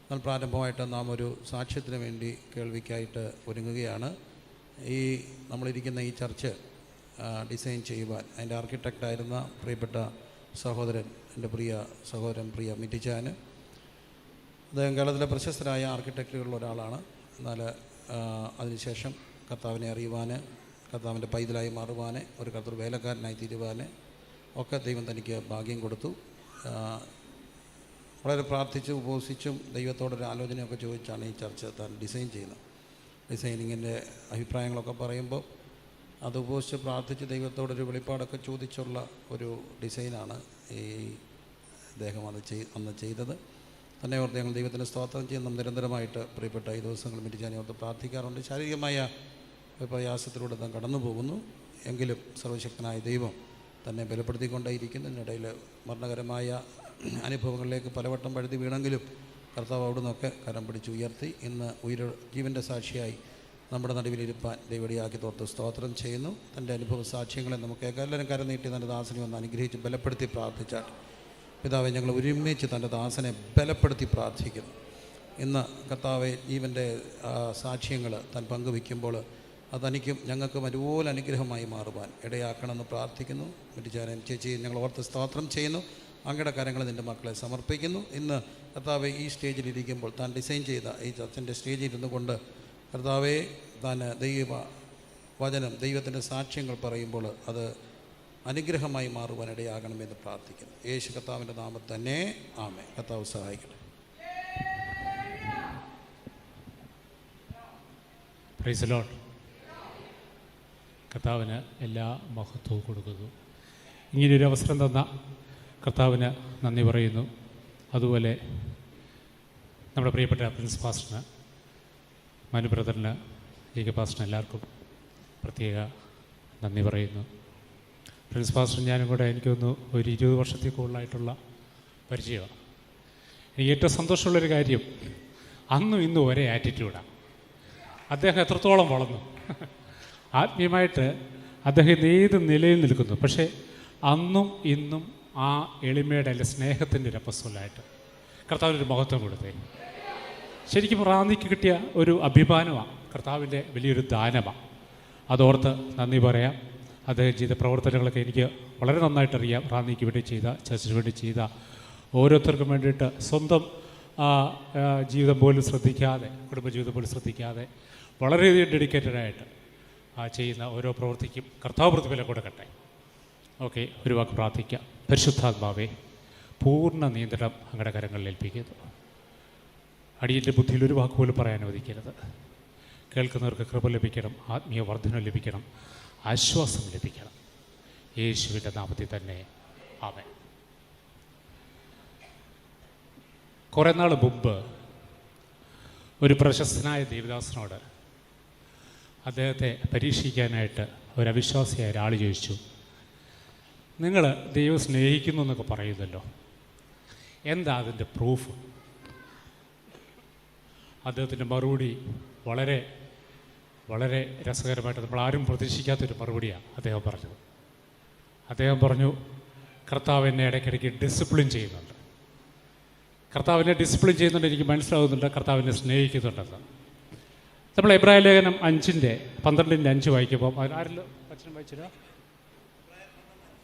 എന്നാൽ പ്രാരംഭമായിട്ട് നാം ഒരു സാക്ഷ്യത്തിന് വേണ്ടി കേൾവിക്കായിട്ട് ഒരുങ്ങുകയാണ്. ഈ നമ്മളിരിക്കുന്ന ഈ ചർച്ച് ഡിസൈൻ ചെയ്യുവാൻ അതിൻ്റെ ആർക്കിടെക്റ്റായിരുന്ന പ്രിയപ്പെട്ട സഹോദരൻ, എൻ്റെ പ്രിയ സഹോദരൻ പ്രിയ മിറ്റിച്ചാൻ. അദ്ദേഹം കേരളത്തിലെ പ്രശസ്തരായ ആർക്കിടെക്റ്റുകളിൽ ഒരാളാണ്. എന്നാൽ അതിനുശേഷം കർത്താവിനെ അറിയുവാൻ, കർത്താവിൻ്റെ പൈതലായി മാറുവാൻ, ഒരു കർത്തൃ വേലക്കാരനായി തീരുവാൻ ഒക്കെ ദൈവം തനിക്ക് ഭാഗ്യം കൊടുത്തു. വളരെ പ്രാർത്ഥിച്ചും ഉപവസിച്ചും ദൈവത്തോടൊരു ആലോചനയൊക്കെ ചോദിച്ചാണ് ഈ ചർച്ച് താൻ ഡിസൈൻ ചെയ്യുന്നത്. ഡിസൈനിങ്ങിൻ്റെ അഭിപ്രായങ്ങളൊക്കെ പറയുമ്പോൾ അത് ഉപവസിച്ച് പ്രാർത്ഥിച്ച് ദൈവത്തോടൊരു വെളിപ്പാടൊക്കെ ചോദിച്ചുള്ള ഒരു ഡിസൈനാണ് ഈ അദ്ദേഹം അന്ന് ചെയ്തത്. തന്നെ ഓർത്ത് ഞങ്ങൾ ദൈവത്തിന് സ്തോത്രം ചെയ്യുന്ന നിരന്തരമായിട്ട് പ്രിയപ്പെട്ട ഈ ദിവസങ്ങൾ മിറ്റിച്ചാനെ ഓർത്ത് പ്രാർത്ഥിക്കാറുണ്ട്. ശാരീരികമായ പ്രയാസത്തിലൂടെ താൻ കടന്നു പോകുന്നു. എങ്കിലും സർവശക്തനായ ദൈവം തന്നെ ബലപ്പെടുത്തിക്കൊണ്ടേയിരിക്കുന്നു. ഇതിനിടയിൽ മരണകരമായ അനുഭവങ്ങളിലേക്ക് പലവട്ടം പഴുതി വീണെങ്കിലും കർത്താവ് അവിടെ നിന്നൊക്കെ കരം പിടിച്ച് ഉയർത്തി ഇന്ന് ജീവൻ്റെ സാക്ഷിയായി നമ്മുടെ നടുവിലിരുപ്പാൻ ദൈവടിയാക്കി തോർത്ത് സ്തോത്രം ചെയ്യുന്നു. തൻ്റെ അനുഭവ സാക്ഷ്യങ്ങളെ നമുക്ക് എല്ലാവരും കരം നീട്ടി തൻ്റെ ദാസനെ ഒന്ന് അനുഗ്രഹിച്ച് ബലപ്പെടുത്തി പ്രാർത്ഥിച്ചാൽ. പിതാവെ, ഞങ്ങൾ ഒരുമിച്ച് തൻ്റെ ദാസനെ ബലപ്പെടുത്തി പ്രാർത്ഥിക്കുന്നു. ഇന്ന് കർത്താവെ ജീവൻ്റെ സാക്ഷ്യങ്ങൾ താൻ പങ്കുവയ്ക്കുമ്പോൾ അത് തനിക്കും ഞങ്ങൾക്കും ഒരുപോലെ അനുഗ്രഹമായി മാറുവാൻ ഇടയാക്കണമെന്ന് പ്രാർത്ഥിക്കുന്നു. മിറ്റിച്ചാനും ചേച്ചി ഞങ്ങൾ ഓർത്ത് സ്തോത്രം ചെയ്യുന്നു. അങ്ങയുടെ കാര്യങ്ങൾ നിൻ്റെ മക്കളെ സമർപ്പിക്കുന്നു. ഇന്ന് കർത്താവെ ഈ സ്റ്റേജിലിരിക്കുമ്പോൾ താൻ ഡിസൈൻ ചെയ്ത ഈ ചർച്ചിൻ്റെ സ്റ്റേജിൽ ഇരുന്നു കൊണ്ട് കർത്താവെ താൻ ദൈവ വചനം, ദൈവത്തിൻ്റെ സാക്ഷ്യങ്ങൾ പറയുമ്പോൾ അത് അനുഗ്രഹമായി മാറുവാൻ ഇടയാകണമെന്ന് പ്രാർത്ഥിക്കുന്നു. യേശു കർത്താവിൻ്റെ നാമത്തിൽ തന്നെ ആമേൻ. കർത്താവ് സഹായിക്കട്ടെ. Praise the Lord. കർത്താവിന് എല്ലാ മഹത്വവും കൊടുക്കുന്നു. ഇങ്ങനെയൊരു അവസരം തന്ന കർത്താവിന് നന്ദി പറയുന്നു. അതുപോലെ നമ്മുടെ പ്രിയപ്പെട്ട പ്രിൻസ് പാസ്റ്ററിന്, മനു ബ്രദറിന്, ലീഗ പാസ്റ്ററിന് എല്ലാവർക്കും പ്രത്യേക നന്ദി പറയുന്നു. പ്രിൻസ് പാസ്റ്റർ ഞാനും കൂടെ എനിക്കൊന്ന് ഒരു 20 വർഷത്തിൽ കൂടുതലായിട്ടുള്ള പരിചയമാണ്. എനിക്ക് ഏറ്റവും സന്തോഷമുള്ളൊരു കാര്യം, അന്നും ഇന്നും ഒരേ ആറ്റിറ്റ്യൂഡാണ്. അദ്ദേഹം എത്രത്തോളം വളർന്നു, ആത്മീയമായിട്ട് അദ്ദേഹം ഏത് നിലയിൽ നിൽക്കുന്നു. പക്ഷേ അന്നും ഇന്നും ആ എളിമയുടെ അല്ലെ സ്നേഹത്തിൻ്റെ ഒരു അപ്പസ്വലായിട്ട് കർത്താവിനൊരു മഹത്വം കൊടുത്തേ. ശരിക്കും റാന്നിക്ക് കിട്ടിയ ഒരു അഭിമാനമാണ്, കർത്താവിൻ്റെ വലിയൊരു ദാനമാണ്. അതോർത്ത് നന്ദി പറയാം. അദ്ദേഹം ചെയ്ത പ്രവർത്തനങ്ങളൊക്കെ എനിക്ക് വളരെ നന്നായിട്ടറിയാം. റാന്നിക്ക് വേണ്ടി ചെയ്ത, ചർച്ചിന് വേണ്ടി ചെയ്ത, ഓരോരുത്തർക്കും വേണ്ടിയിട്ട് സ്വന്തം ജീവിതം പോലും ശ്രദ്ധിക്കാതെ, കുടുംബജീവിതം പോലും ശ്രദ്ധിക്കാതെ വളരെയധികം ഡെഡിക്കേറ്റഡായിട്ട് ചെയ്യുന്ന ഓരോ പ്രവൃത്തിക്കും കർത്താവ് പ്രതിഫലം കൊടുക്കട്ടെ. ഓക്കെ, ഒരു വാക്ക് പ്രാർത്ഥിക്കാം. പരിശുദ്ധാത്മാവേ, പൂർണ്ണ നിയന്ത്രണം അങ്ങയുടെ കരങ്ങളിൽ ഏൽപ്പിക്കുന്നു. അടിയൻ്റെ ബുദ്ധിയിൽ ഒരു വാക്ക് പോലും പറയാൻ അനുവദിക്കരുത്. കേൾക്കുന്നവർക്ക് കൃപ ലഭിക്കണം, ആത്മീയ വർധന ലഭിക്കണം, ആശ്വാസം ലഭിക്കണം. യേശുവിൻ്റെ നാമത്തിൽ തന്നെ ആമേൻ. കുറേ നാൾ മുമ്പ് ഒരു പ്രശസ്തനായ ദേവദാസനോട് അദ്ദേഹത്തെ പരീക്ഷിക്കാനായിട്ട് ഒരു അവിശ്വാസിയായ ഒരാൾ ചോദിച്ചു, നിങ്ങൾ ദൈവം സ്നേഹിക്കുന്നു എന്നൊക്കെ പറയുന്നല്ലോ, എന്താ അതിൻ്റെ പ്രൂഫ്? അദ്ദേഹത്തിൻ്റെ മറുപടി വളരെ വളരെ രസകരമായിട്ട്, നമ്മളാരും പ്രതീക്ഷിക്കാത്തൊരു മറുപടിയാണ് അദ്ദേഹം പറഞ്ഞത്. അദ്ദേഹം പറഞ്ഞു, കർത്താവ് എന്നെ ഇടയ്ക്കിടയ്ക്ക് ഡിസിപ്ലിൻ ചെയ്യുന്നുണ്ട്. കർത്താവിനെ ഡിസിപ്ലിൻ ചെയ്യുന്നുണ്ട്, എനിക്ക് മനസ്സിലാകുന്നുണ്ട് കർത്താവിനെ സ്നേഹിക്കുന്നുണ്ടെന്ന്. നമ്മൾ എബ്രായ ലേഖനം 5:12-5 വായിക്കുമ്പോൾ ആരെല്ലാം അച്ഛനും വായിച്ചില്ല?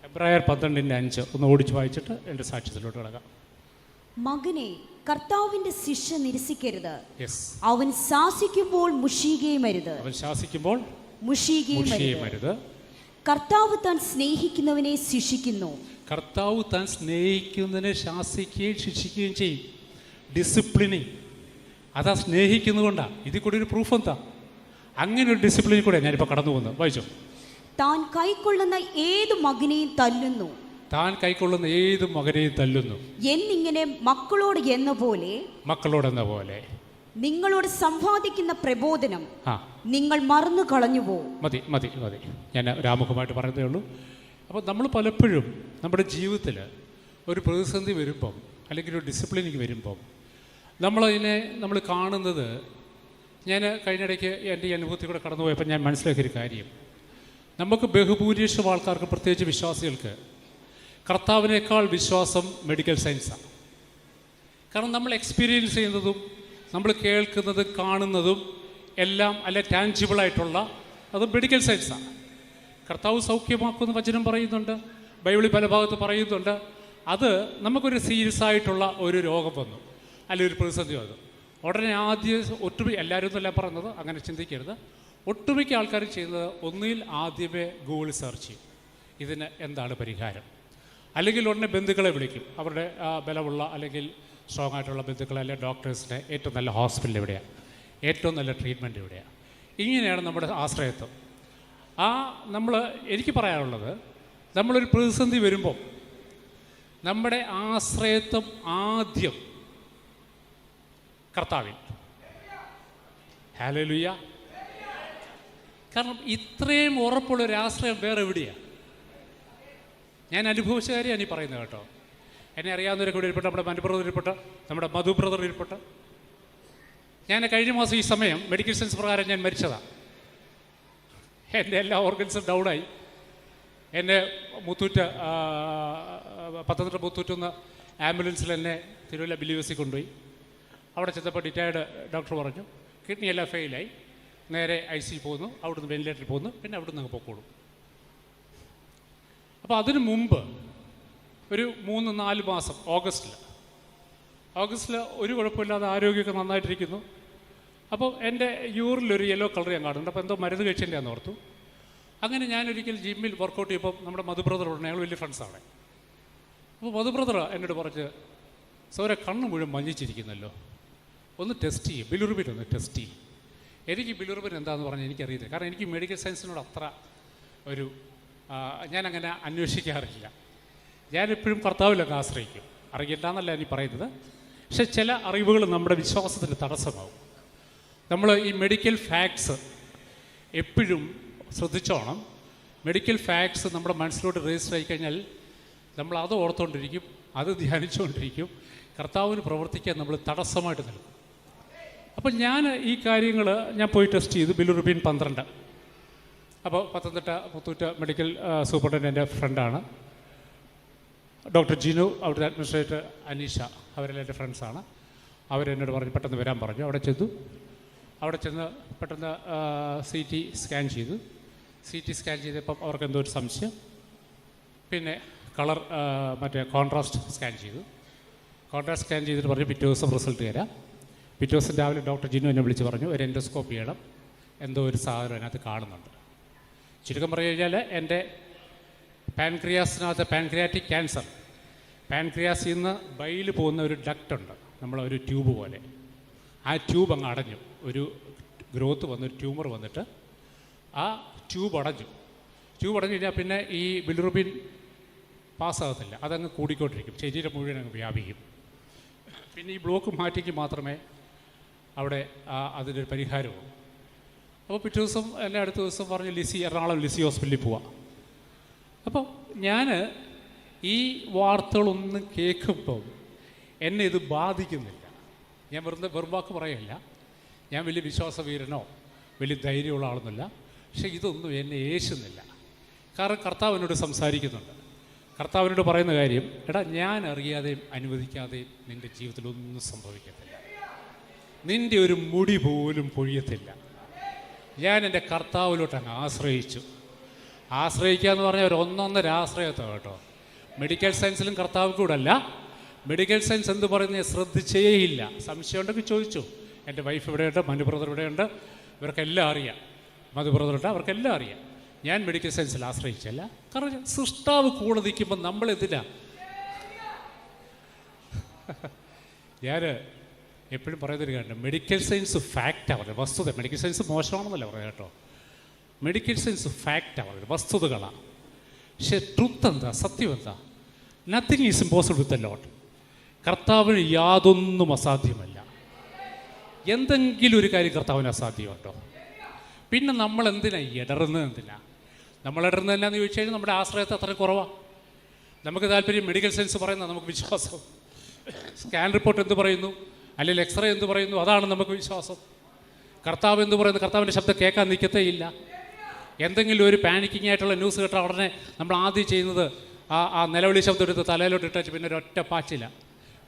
എബ്രായർ 12:5 ഒന്ന് ഓടിച്ച് വായിച്ചിട്ട് എൻ്റെ സാക്ഷ്യത്തിലോട്ട് കിടക്കാം. മകനെ, കർത്താവിന്റെ ശിക്ഷ നിരസിക്കരുത്. അവൻ ശാസിക്കുമ്പോൾ മുഷിയുകയുമരുത്. മുഷിയുകയുമരുത്. കർത്താവ് താൻ സ്നേഹിക്കുന്നവനെ ശിക്ഷിക്കുന്നു. കർത്താവ് താൻ സ്നേഹിക്കുന്നതിനെ ശാസിക്കുകയും ശിക്ഷിക്കുകയും ചെയ്യും. ഡിസിപ്ലിനിങ്, അതാ സ്നേഹിക്കുന്നതുകൊണ്ടാണ്. ഇതിൽ കൂടി ഒരു പ്രൂഫ് എന്താ? അങ്ങനെ ഒരു ഡിസിപ്ലിനിൽ കൂടെ ഞാനിപ്പോൾ കടന്നു പോകുന്നത്. വായിച്ചോ. താൻ കൈക്കൊള്ളുന്ന ഏത് മകനെയും തല്ലുന്നു. എന്നിങ്ങനെ മക്കളോടെന്ന പോലെ നിങ്ങളോട് സമ്പാദിക്കുന്ന പ്രബോധനം നിങ്ങൾ മറന്നു കളഞ്ഞുവോ? മതി, ഞാൻ രാമുഖമായിട്ട് പറയുന്നതേ ഉള്ളൂ. അപ്പോൾ നമ്മൾ പലപ്പോഴും നമ്മുടെ ജീവിതത്തിൽ ഒരു പ്രതിസന്ധി വരുമ്പം, അല്ലെങ്കിൽ ഒരു ഡിസിപ്ലിനിങ് വരുമ്പം, നമ്മൾ കാണുന്നത്, ഞാൻ കഴിഞ്ഞിടയ്ക്ക് എൻ്റെ ഈ അനുഭവത്തിൽ കൂടെ കടന്നുപോയപ്പോൾ ഞാൻ മനസ്സിലാക്കിയൊരു കാര്യം, നമുക്ക് ബഹുഭൂരിപക്ഷം ആൾക്കാർക്ക്, പ്രത്യേകിച്ച് വിശ്വാസികൾക്ക്, കർത്താവിനേക്കാൾ വിശ്വാസം മെഡിക്കൽ സയൻസാണ്. കാരണം നമ്മൾ എക്സ്പീരിയൻസ് ചെയ്യുന്നതും നമ്മൾ കേൾക്കുന്നതും കാണുന്നതും എല്ലാം അല്ലെ ടാൻജിബിളായിട്ടുള്ള അത് മെഡിക്കൽ സയൻസാണ്. കർത്താവ് സൗഖ്യമാക്കുമെന്ന് വചനം പറയുന്നുണ്ട്, ബൈബിളിൽ പല ഭാഗത്ത് പറയുന്നുണ്ട്. അത് നമുക്കൊരു സീരിയസ് ആയിട്ടുള്ള ഒരു രോഗം വന്നു, അല്ലെങ്കിൽ ഒരു പ്രതിസന്ധി വന്നു, ഉടനെ ഒട്ടുമിക്ക എല്ലാവരും ഒന്നല്ല പറയുന്നത്, അങ്ങനെ ചിന്തിക്കരുത്. ഒട്ടുമിക്ക ആൾക്കാരും ചെയ്യുന്നത് ഒന്നുകിൽ ആദ്യമേ ഗൂഗിൾ സെർച്ച് ചെയ്യും ഇതിന് എന്താണ് പരിഹാരം, അല്ലെങ്കിൽ ഉടനെ ബന്ധുക്കളെ വിളിക്കും, അവരുടെ ബലമുള്ള അല്ലെങ്കിൽ സ്ട്രോങ് ആയിട്ടുള്ള ബന്ധുക്കളെ അല്ലെങ്കിൽ ഡോക്ടേഴ്സിനെ ഏറ്റവും നല്ല ഹോസ്പിറ്റൽ എവിടെയാണ്, ഏറ്റവും നല്ല ട്രീറ്റ്മെൻറ്റ് എവിടെയാണ്. ഇങ്ങനെയാണ് നമ്മുടെ ആശ്രയത്വം. എനിക്ക് പറയാനുള്ളത്, നമ്മളൊരു പ്രതിസന്ധി വരുമ്പോൾ നമ്മുടെ ആശ്രയത്വം ആദ്യം കർത്താവിൽ. ഹല്ലേലൂയ. കാരണം ഇത്രയും ഉറപ്പുള്ളൊരു ആശ്രയം വേറെ എവിടെയാണ്? ഞാൻ അനുഭവിച്ച കാര്യമാണ് ഈ പറയുന്നത് കേട്ടോ. എന്നെ അറിയാവുന്നവരൊക്കെ ഇവിടെ ഇരിപ്പട്ടെ, നമ്മുടെ മനു ബ്രദർ ഇരിപ്പട്ടെ, നമ്മുടെ മധു ബ്രദർ ഇരിപ്പട്ടെ. ഞാൻ കഴിഞ്ഞ മാസം ഈ സമയം മെഡിക്കൽ സയൻസ് പ്രകാരം ഞാൻ മരിച്ചതാണ്. എൻ്റെ എല്ലാ ഓർഗൻസും ഡൗണായി. എന്നെ പത്തനംതിട്ട മുത്തൂറ്റുന്ന ആംബുലൻസിൽ എന്നെ തിരുവല്ല ബിലീവേഴ്സിൽ കൊണ്ടുപോയി. അവിടെ ചെന്നപ്പോൾ ഡിറ്റയർഡ് ഡോക്ടർ പറഞ്ഞു കിഡ്നി എല്ലാം ഫെയിലായി, നേരെ IC പോകുന്നു, അവിടുന്ന് വെന്റിലേറ്ററിൽ പോകുന്നു, പിന്നെ അവിടുന്ന് അങ്ങ് പൊക്കോളും. അപ്പോൾ അതിനു മുമ്പ് ഒരു 3-4 മാസം ഓഗസ്റ്റിൽ ഒരു കുഴപ്പമില്ലാതെ ആരോഗ്യമൊക്കെ നന്നായിട്ടിരിക്കുന്നു. അപ്പോൾ എൻ്റെ യൂറിലൊരു യെല്ലോ കളർ ഞാൻ കാണുന്നുണ്ട്. അപ്പോൾ എന്തോ മരുന്ന് കഴിച്ചതിൻ്റെ ആണെന്ന് ഓർത്തു. അങ്ങനെ ഞാനൊരിക്കൽ ജിമ്മിൽ വർക്കൗട്ട് ചെയ്യുമ്പോൾ നമ്മുടെ മധു ബ്രദർ ഉടനെ, ഞങ്ങൾ വലിയ ഫ്രണ്ട്സാണ്. അപ്പോൾ മധു ബ്രദർ എന്നോട് പറഞ്ഞ്, സൗര കണ്ണ് മുഴുവൻ മഞ്ഞിച്ചിരിക്കുന്നല്ലോ, ഒന്ന് ടെസ്റ്റ് ചെയ്യും, ബിലിറുബിൻ ഒന്ന് ടെസ്റ്റ് ചെയ്യും. എനിക്ക് ബിലിറുബിൻ എന്താണെന്ന് പറഞ്ഞാൽ എനിക്കറിയില്ല. കാരണം എനിക്ക് മെഡിക്കൽ സയൻസിനോട് അത്ര ഞാനങ്ങനെ അന്വേഷിക്കാറില്ല. ഞാനെപ്പോഴും കർത്താവിലൊക്കെ ആശ്രയിക്കും. അറിയില്ല എന്നല്ല ഞാൻ പറയുന്നത്, പക്ഷെ ചില അറിവുകൾ നമ്മുടെ വിശ്വാസത്തിന് തടസ്സമാവും. നമ്മൾ ഈ മെഡിക്കൽ ഫാക്ട്സ് എപ്പോഴും ശ്രദ്ധിച്ചോണം. മെഡിക്കൽ ഫാക്ട്സ് നമ്മുടെ മനസ്സിലോട്ട് രജിസ്റ്റർ ആയിക്കഴിഞ്ഞാൽ നമ്മൾ അത് ഓർത്തുകൊണ്ടിരിക്കും, അത് ധ്യാനിച്ചുകൊണ്ടിരിക്കും, കർത്താവിന് പ്രവർത്തിക്കാൻ നമ്മൾ തടസ്സമായിട്ട് നിൽക്കും. അപ്പം ഞാൻ ഈ കാര്യങ്ങൾ ഞാൻ പോയി ടെസ്റ്റ് ചെയ്തു. ബിലിറുബിൻ 12. അപ്പോൾ പത്തനംതിട്ട മുത്തൂറ്റ് മെഡിക്കൽ സൂപ്രണ്ടൻ്റ് എൻ്റെ ഫ്രണ്ടാണ്. ഡോക്ടർ ജിനു, അവിടുത്തെ അഡ്മിനിസ്ട്രേറ്റർ അനീഷ, അവരെല്ലാം എൻ്റെ ഫ്രണ്ട്സാണ്. അവരെന്നോട് പറഞ്ഞ് പെട്ടെന്ന് വരാൻ പറഞ്ഞു. അവിടെ ചെന്ന് പെട്ടെന്ന് CT സ്കാൻ ചെയ്തു. CT സ്കാൻ ചെയ്തപ്പം അവർക്ക് എന്തോ ഒരു സംശയം. പിന്നെ കളർ കോൺട്രാസ്റ്റ് സ്കാൻ ചെയ്തു. കോൺട്രാസ്റ്റ് സ്കാൻ ചെയ്തിട്ട് പറഞ്ഞു പിറ്റേ ദിവസം റിസൾട്ട് തരാം. പിറ്റേ ദിവസം രാവിലെ ഡോക്ടർ ജിനു എന്നെ വിളിച്ച് പറഞ്ഞു ഒരു എൻഡോസ്കോപ്പ് ചെയ്യണം, എന്തോ ഒരു സാധനം അതിനകത്ത് കാണുന്നുണ്ട്. ചുരുക്കം പറഞ്ഞു കഴിഞ്ഞാൽ എൻ്റെ പാൻക്രിയാസിനകത്ത് പാൻക്രിയാറ്റിക് ക്യാൻസർ, പാൻക്രിയാസിൽ നിന്ന് ബൈയിൽ പോകുന്ന ഒരു ഡക്റ്റുണ്ട്, നമ്മളൊരു ട്യൂബ് പോലെ. ആ ട്യൂബ് അങ്ങ് അടഞ്ഞു, ഒരു ഗ്രോത്ത് വന്ന് ഒരു ട്യൂമർ വന്നിട്ട് ആ ട്യൂബ് അടഞ്ഞു കഴിഞ്ഞാൽ പിന്നെ ഈ ബിലിറുബിൻ പാസ്സാകത്തില്ല, അതങ്ങ് കൂടിക്കൊണ്ടിരിക്കും, ശരീരം മുഴുവൻ അങ്ങ് വ്യാപിക്കും. പിന്നെ ഈ ബ്ലോക്ക് മാറ്റിക്ക് മാത്രമേ അവിടെ അതിനൊരു പരിഹാരവും. അപ്പോൾ പിറ്റേ ദിവസം എന്നെ അടുത്ത ദിവസം പറഞ്ഞ് എറണാകുളം ലിസി ഹോസ്പിറ്റലിൽ പോവാം. അപ്പോൾ ഞാൻ ഈ വാർത്തകളൊന്നും കേൾക്കുമ്പം എന്നെ ഇത് ബാധിക്കുന്നില്ല. ഞാൻ വെറുവാക്ക് പറയല്ല, ഞാൻ വലിയ വിശ്വാസവീരനോ വലിയ ധൈര്യമുള്ള ആളൊന്നുമില്ല. പക്ഷേ ഇതൊന്നും എന്നെ ഏശുന്നില്ല. കാരണം കർത്താവ് എന്നോട് സംസാരിക്കുന്നുണ്ട്. കർത്താവിനോട് പറയുന്ന കാര്യം, എടാ ഞാൻ അറിയാതെയും അനുവദിക്കാതെയും നിൻ്റെ ജീവിതത്തിലൊന്നും സംഭവിക്കത്തില്ല, നിൻ്റെ ഒരു മുടി പോലും പൊഴിയത്തില്ല. ഞാൻ എൻ്റെ കർത്താവിലോട്ട് അങ്ങ് ആശ്രയിക്കുക എന്ന് പറഞ്ഞാൽ ഒരു ഒന്നൊന്നര ആശ്രയത്വം കേട്ടോ. മെഡിക്കൽ സയൻസിലും കർത്താവ് കൂടല്ല. മെഡിക്കൽ സയൻസ് എന്ത് പറയുന്നത് ശ്രദ്ധിച്ചേയില്ല. സംശയം ഉണ്ടെങ്കിൽ ചോദിച്ചു. എൻ്റെ വൈഫ് ഇവിടെയുണ്ട്, മനു ബ്രദർ ഇവിടെയുണ്ട്, ഇവർക്കെല്ലാം അറിയാം. മധു ബ്രദറുണ്ട്, അവർക്കെല്ലാം അറിയാം. ഞാൻ മെഡിക്കൽ സയൻസിൽ ആശ്രയിച്ചല്ല. കാരണം സൃഷ്ടാവ് കൂടെ നിൽക്കുമ്പോൾ നമ്മളെന്തിനാ? ഞാൻ എപ്പോഴും പറയുന്നൊരു കാര്യം, മെഡിക്കൽ സയൻസ് ഫാക്റ്റാണ് പറയുന്നത്, വസ്തുത. മെഡിക്കൽ സയൻസ് മോശമാണെന്നല്ല പറയാം കേട്ടോ. മെഡിക്കൽ സയൻസ് ഫാക്റ്റാണ് പറയുന്നത്, വസ്തുതകളാണ്. പക്ഷേ ട്രുത്ത് എന്താ, സത്യം എന്താ? Nothing is impossible with the Lord. കർത്താവിന് യാതൊന്നും അസാധ്യമല്ല. എന്തെങ്കിലും ഒരു കാര്യം കർത്താവിന് അസാധ്യമുണ്ടോ? പിന്നെ നമ്മൾ എന്തിനാ ഇടറുന്നത്? നമ്മൾ ഇടറുന്നത് എന്നാന്ന് ചോദിച്ചു കഴിഞ്ഞാൽ നമ്മുടെ ആശ്രയത്തെ അത്ര കുറവാണ്. നമുക്ക് താല്പര്യം മെഡിക്കൽ സയൻസ് പറയുന്നത് നമുക്ക് വിശ്വാസം. സ്കാൻ റിപ്പോർട്ട് എന്ത് പറയുന്നു, അല്ലെങ്കിൽ എക്സ്റേ എന്ത് പറയുന്നു, അതാണ് നമുക്ക് വിശ്വാസം. കർത്താവ് എന്ത് പറയുന്നു, കർത്താവിൻ്റെ ശബ്ദം കേൾക്കാൻ നിൽക്കത്തേയില്ല. എന്തെങ്കിലും ഒരു പാനിക്കിംഗ് ആയിട്ടുള്ള ന്യൂസ് കേട്ടാൽ ഉടനെ നമ്മൾ ആദ്യം ചെയ്യുന്നത് ആ നിലവിളി ശബ്ദം എടുത്ത് തലയിലോട്ട് ഇട്ടു, പിന്നെ ഒരൊറ്റ പാച്ചില്ല,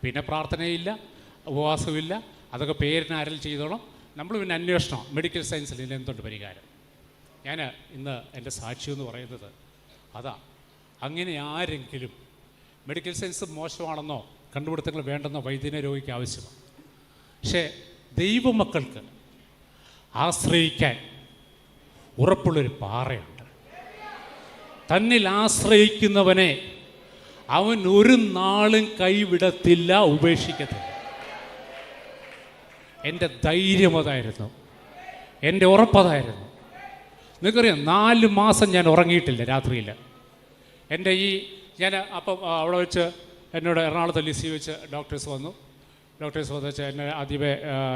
പിന്നെ പ്രാർത്ഥനയില്ല, ഉപവാസമില്ല, അതൊക്കെ പേരിന് ആരെങ്കിലും ചെയ്തോളാം. നമ്മൾ പിന്നെ അന്വേഷണം, മെഡിക്കൽ സയൻസിൽ ഇതിന് എന്തുണ്ട് പരിഹാരം. ഞാൻ ഇന്ന് എൻ്റെ സാക്ഷ്യം എന്ന് പറയുന്നത് അതാ. അങ്ങനെ ആരെങ്കിലും മെഡിക്കൽ സയൻസ് മോശമാണെന്നോ കണ്ടുപിടുത്തങ്ങൾ വേണ്ടെന്നോ വൈദ്യനെ രോഗിക്ക് ആവശ്യമാണ്. പക്ഷേ ദൈവമക്കൾക്ക് ആശ്രയിക്കാൻ ഉറപ്പുള്ളൊരു പാറയുണ്ട്. തന്നിൽ ആശ്രയിക്കുന്നവനെ അവൻ ഒരു നാളും കൈവിടത്തില്ല, ഉപേക്ഷിക്കത്തില്ല. എൻ്റെ ധൈര്യം അതായിരുന്നു, എൻ്റെ ഉറപ്പതായിരുന്നു. നിങ്ങൾക്കറിയാം, 4 മാസം ഞാൻ ഉറങ്ങിയിട്ടില്ല രാത്രിയിൽ. എൻ്റെ ഞാൻ അപ്പം അവിടെ വെച്ച് എന്നോട് എറണാകുളത്ത് ലിസി വെച്ച് ഡോക്ടേഴ്സ് വന്നു വെച്ച് എന്നെ ആദ്യമേ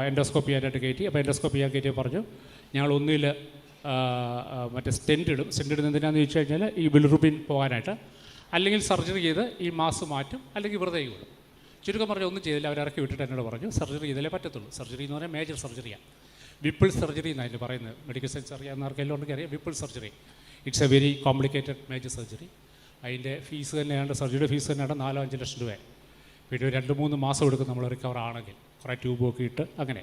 എൻഡോസ്കോപ്പി ചെയ്യാനായിട്ട് കയറ്റി. അപ്പോൾ എൻഡോസ്കോപ്പി ചെയ്യാൻ കയറ്റി പറഞ്ഞു, ഞങ്ങൾ ഒന്നിൽ മറ്റേ സ്റ്റെൻറ്റ് ഇടും. സ്റ്റെൻറ്റ് ഇടുന്നത് എന്തിനാണെന്ന് ചോദിച്ചു കഴിഞ്ഞാൽ ഈ ബിലിറുബിൻ പോകാനായിട്ട്, അല്ലെങ്കിൽ സർജറി ചെയ്ത് ഈ മാസ് മാറ്റും, അല്ലെങ്കിൽ വെറുതെ വിടും. ചുരുക്കം പറഞ്ഞാൽ ഒന്നും ചെയ്തില്ല. അവർ ഇറക്കി വിട്ടിട്ട് എന്നോട് പറഞ്ഞു സർജറി ചെയ്താലേ പറ്റത്തുള്ളൂ. സർജറി എന്ന് പറഞ്ഞാൽ മേജർ സർജറിയാണ്, വിപ്പിൾ സർജറി എന്നാണ് അതിന് പറയുന്നത്. മെഡിക്കൽ സയൻസ് അറിയാവുന്ന ആർക്കെല്ലാം ഉണ്ടെങ്കിൽ അറിയാം. Whipple surgery it's A very complicated major surgery. അതിൻ്റെ ഫീസ് തന്നെയാണ്, സർജറിയുടെ ഫീസ് തന്നെയാണ് 4-5 ലക്ഷം രൂപ. പിന്നെ 2-3 മാസം എടുക്കും നമ്മൾ റിക്കവർ ആണെങ്കിൽ, കുറേ ട്യൂബൊക്കെ ഇട്ട് അങ്ങനെ.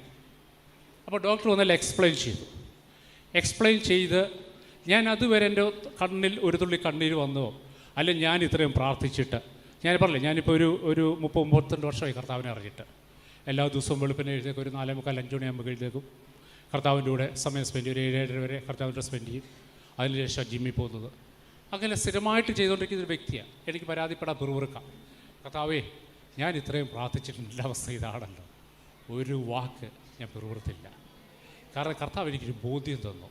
അപ്പോൾ ഡോക്ടർ വന്നാൽ എക്സ്പ്ലെയിൻ ചെയ്ത് ഞാൻ അതുവരെ എൻ്റെ കണ്ണിൽ ഒരു തുള്ളി കണ്ണീര് വന്നോ, അല്ലെങ്കിൽ ഞാൻ ഇത്രയും പ്രാർത്ഥിച്ചിട്ട്, ഞാൻ പറഞ്ഞില്ലേ ഞാനിപ്പോൾ ഒരു 30-32 വർഷമായി കർത്താവിനെ അറിഞ്ഞിട്ട്. എല്ലാ ദിവസവും വെളുപ്പിനെ എഴുതേക്കും, ഒരു 4:45-5 മണിയാകുമ്പോൾ എഴുതേക്കും. കർത്താവിൻ്റെ കൂടെ സമയം സ്പെൻഡ് ചെയ്യും, ഒരു 7-7:30 വരെ കർത്താവിൻ്റെ സ്പെൻഡ് ചെയ്യും. അതിനുശേഷം ജിമ്മിൽ പോകുന്നത്. അങ്ങനെ സ്ഥിരമായിട്ട് ചെയ്തുകൊണ്ടിരിക്കുന്ന ഒരു വ്യക്തിയാണ്. എനിക്ക് പരാതിപ്പെടാൻ പിറുപിറുക്കാം, കർത്താവേ ഞാൻ ഇത്രയും പ്രാർത്ഥിച്ചിട്ടുണ്ട്, അവസ്ഥ ഇതാണല്ലോ. ഒരു വാക്ക് ഞാൻ പിറുപിറുത്തില്ല. കാരണം കർത്താവ് എനിക്കൊരു ബോധ്യം തന്നു,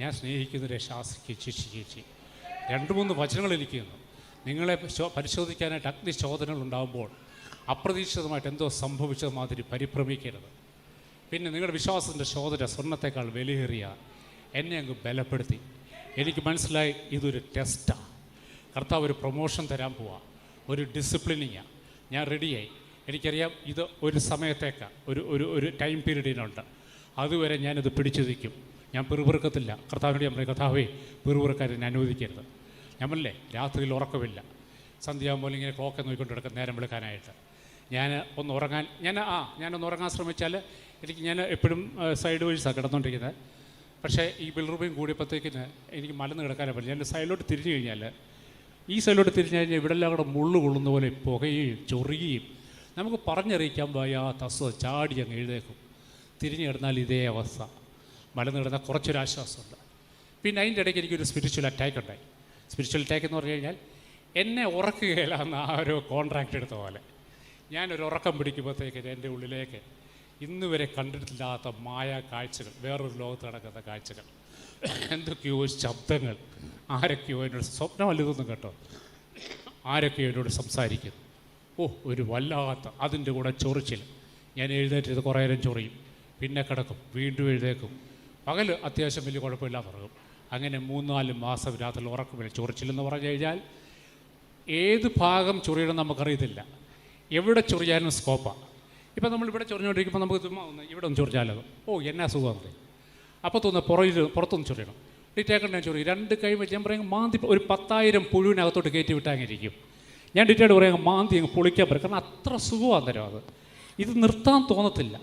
ഞാൻ സ്നേഹിക്കുന്നവരെ ശാസിക്കുകയും ശിക്ഷിക്കുകയും ചെയ്യും. 2-3 വചനങ്ങൾ എനിക്ക് തന്നു. നിങ്ങളെ പരിശോധിക്കാനായിട്ട് അഗ്നിശോധനകൾ ഉണ്ടാകുമ്പോൾ അപ്രതീക്ഷിതമായിട്ട് എന്തോ സംഭവിച്ചത് മാതിരി പരിഭ്രമിക്കരുത്. പിന്നെ നിങ്ങളുടെ വിശ്വാസത്തിൻ്റെ ശോധന സ്വർണ്ണത്തെക്കാൾ വിലയേറിയ എന്നെ അങ്ങ് ബലപ്പെടുത്തി. എനിക്ക് മനസ്സിലായി ഇതൊരു ടെസ്റ്റാണ്. കർത്താവ് ഒരു പ്രൊമോഷൻ തരാൻ പോവാ, ഒരു ഡിസിപ്ലിനിങ്ങാണ്. ഞാൻ റെഡിയായി. എനിക്കറിയാം ഇത് ഒരു സമയത്തേക്കാണ്, ഒരു ടൈം പീരീഡിനുണ്ട്. അതുവരെ ഞാനിത് പിടിച്ചു നിൽക്കും. ഞാൻ പിറുപിറുക്കത്തില്ല. കർത്താവിനോട് ഞാൻ പറയും, കർത്താവേ പിറുപിറുക്കാരെ അനുവദിക്കരുത്. ഞമ്മല്ലേ രാത്രിയിൽ ഉറക്കമില്ല, സന്ധ്യയാകുമ്പോൾ ഇങ്ങനെ ക്ലോക്ക് നോക്കിക്കൊണ്ട് കിടക്കും നേരം വിളിക്കാനായിട്ട്. ഞാനൊന്ന് ഉറങ്ങാൻ ശ്രമിച്ചാൽ ഞാൻ എപ്പോഴും സൈഡ് വഴിസാണ് കിടന്നുകൊണ്ടിരിക്കുന്നത്. പക്ഷേ ഈ ബിൽറുബിൻ കൂടിയപ്പോഴത്തേക്കിന് എനിക്ക് മലന്ന് കിടക്കാനേ പറ്റില്ല. ഞാൻ സൈഡിലോട്ട് തിരിഞ്ഞു കഴിഞ്ഞാൽ, ഈ സൈഡിലോട്ട് തിരിഞ്ഞു കഴിഞ്ഞാൽ ഇവിടെല്ലാം കൂടെ മുള്ളു കൊള്ളുന്ന പോലെ പുകയും ചൊറിയും നമുക്ക് പറഞ്ഞറിയിക്കാൻ വയ്യാത്ത അസുഖം ചാടി അങ്ങ് എഴുതേക്കും. തിരിഞ്ഞു കിടന്നാൽ ഇതേ അവസ്ഥ. മലന്ന് കിടന്നാൽ കുറച്ചൊരാശ്വാസമുണ്ട്. പിന്നെ അതിൻ്റെ ഇടയ്ക്ക് എനിക്കൊരു സ്പിരിച്വൽ അറ്റാക്ക് ഉണ്ടായി. സ്പിരിച്വൽ അറ്റാക്ക് എന്ന് പറഞ്ഞു കഴിഞ്ഞാൽ എന്നെ ഉറക്കുകയില്ല എന്ന ആ ഒരു കോൺട്രാക്റ്റ് എടുത്ത പോലെ ഞാനൊരു ഉറക്കം പിടിക്കുമ്പോഴത്തേക്ക് എൻ്റെ ഉള്ളിലേക്ക് ഇന്ന് വരെ കണ്ടിട്ടില്ലാത്ത മായ കാഴ്ചകൾ, വേറൊരു ലോകത്ത് നടക്കുന്ന കാഴ്ചകൾ, എന്തൊക്കെയോ ശബ്ദങ്ങൾ, ആരൊക്കെയോ എന്നോട്, സ്വപ്നമല്ലതൊന്നും കേട്ടോ, ആരൊക്കെയോ എന്നോട് സംസാരിക്കുന്നു. ഒരു വല്ലാത്ത അതിൻ്റെ കൂടെ ചൊറിച്ചിൽ. ഞാൻ എഴുന്നേറ്റത് കുറേ നേരം ചൊറിയും, പിന്നെ കിടക്കും, വീണ്ടും എഴുതേക്കും. പകൽ അത്യാവശ്യം വലിയ കുഴപ്പമില്ലാതെ ഉറങ്ങും. അങ്ങനെ 3-4 മാസം രാത്രി ഉറക്കമില്ല. ചൊറിച്ചിലെന്ന് പറഞ്ഞു കഴിഞ്ഞാൽ ഏത് ഭാഗം ചൊറിയണം നമുക്കറിയത്തില്ല, എവിടെ ചൊറിയാനും സ്കോപ്പാണ്. ഇപ്പം നമ്മളിവിടെ ചൊറിഞ്ഞുകൊണ്ടിരിക്കുമ്പോൾ നമുക്ക് തോന്നുന്നു ഇവിടെ ഒന്ന് ചൊറിഞ്ഞാലോ, എന്നാ സുഖം പറയും. അപ്പോൾ തോന്നുന്നു പുറത്തൊന്ന് ചൊറിയണം. ഡിറ്റേക്കറിനെ ചൊറി 2 കൈ വെച്ച് ഞാൻ പറയും മാന്തി ഒരു 10,000 പുഴുവിനകത്തോട്ട് കയറ്റി വിട്ടാങ്ങിരിക്കും. ഞാൻ ഡിറ്റേഡ് പറയാം മാന്തി അങ്ങ് പൊളിക്കാൻ പറയും, കാരണം അത്ര സുഖമാണ് തരും അത്. ഇത് നിർത്താൻ തോന്നത്തില്ല.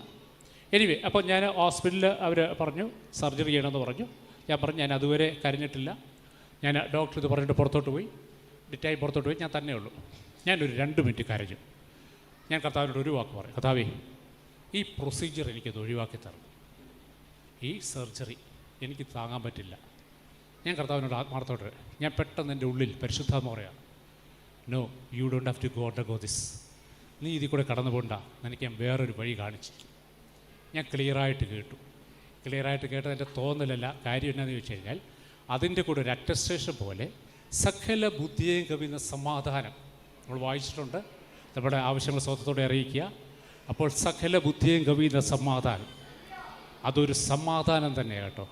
എനിവേ, അപ്പോൾ ഞാൻ ഹോസ്പിറ്റലിൽ അവർ പറഞ്ഞു സർജറി ചെയ്യണമെന്ന് പറഞ്ഞു. ഞാൻ പറഞ്ഞു ഞാൻ അതുവരെ കരഞ്ഞിട്ടില്ല. ഞാൻ ഡോക്ടർ ഇത് പറഞ്ഞിട്ട് പുറത്തോട്ട് പോയി, ഡിറ്റായി പുറത്തോട്ട് പോയി. ഞാൻ തന്നെ ഉള്ളൂ. ഞാനൊരു 2 മിനിറ്റ് കരഞ്ഞു. ഞാൻ കർത്താവിനോട് ഒരു വാക്ക് പറയും, കർത്താവേ ഈ പ്രൊസീജിയർ എനിക്കത് ഒഴിവാക്കി തരണം, ഈ സർജറി എനിക്ക് താങ്ങാൻ പറ്റില്ല. ഞാൻ കർത്താവിനോട് ആത്മാർത്ഥത്തോടെ ഞാൻ പെട്ടെന്ന് എൻ്റെ ഉള്ളിൽ പരിശുദ്ധാത്മ പറയാം, no you don't have to go this. നീ ഇതിൽ കൂടെ കടന്നു പോകണ്ട, എനിക്ക് ഞാൻ വേറൊരു വഴി കാണിച്ചു. ഞാൻ ക്ലിയറായിട്ട് കേട്ടത് എൻ്റെ തോന്നലല്ല. കാര്യം എന്നാന്ന് ചോദിച്ചു കഴിഞ്ഞാൽ അതിൻ്റെ കൂടെ ഒരു അറ്റസ്റ്റേഷൻ പോലെ സകല ബുദ്ധിയെയും കവിയുന്ന സമാധാനം നമ്മൾ വായിച്ചിട്ടുണ്ട്. നമ്മുടെ ആവശ്യങ്ങൾ സ്വന്തത്തോടെ അറിയിക്കുക. അപ്പോൾ സകല ബുദ്ധിയെയും കവിയുന്ന സമാധാനം, അതൊരു സമാധാനം തന്നെയാണ് കേട്ടോ.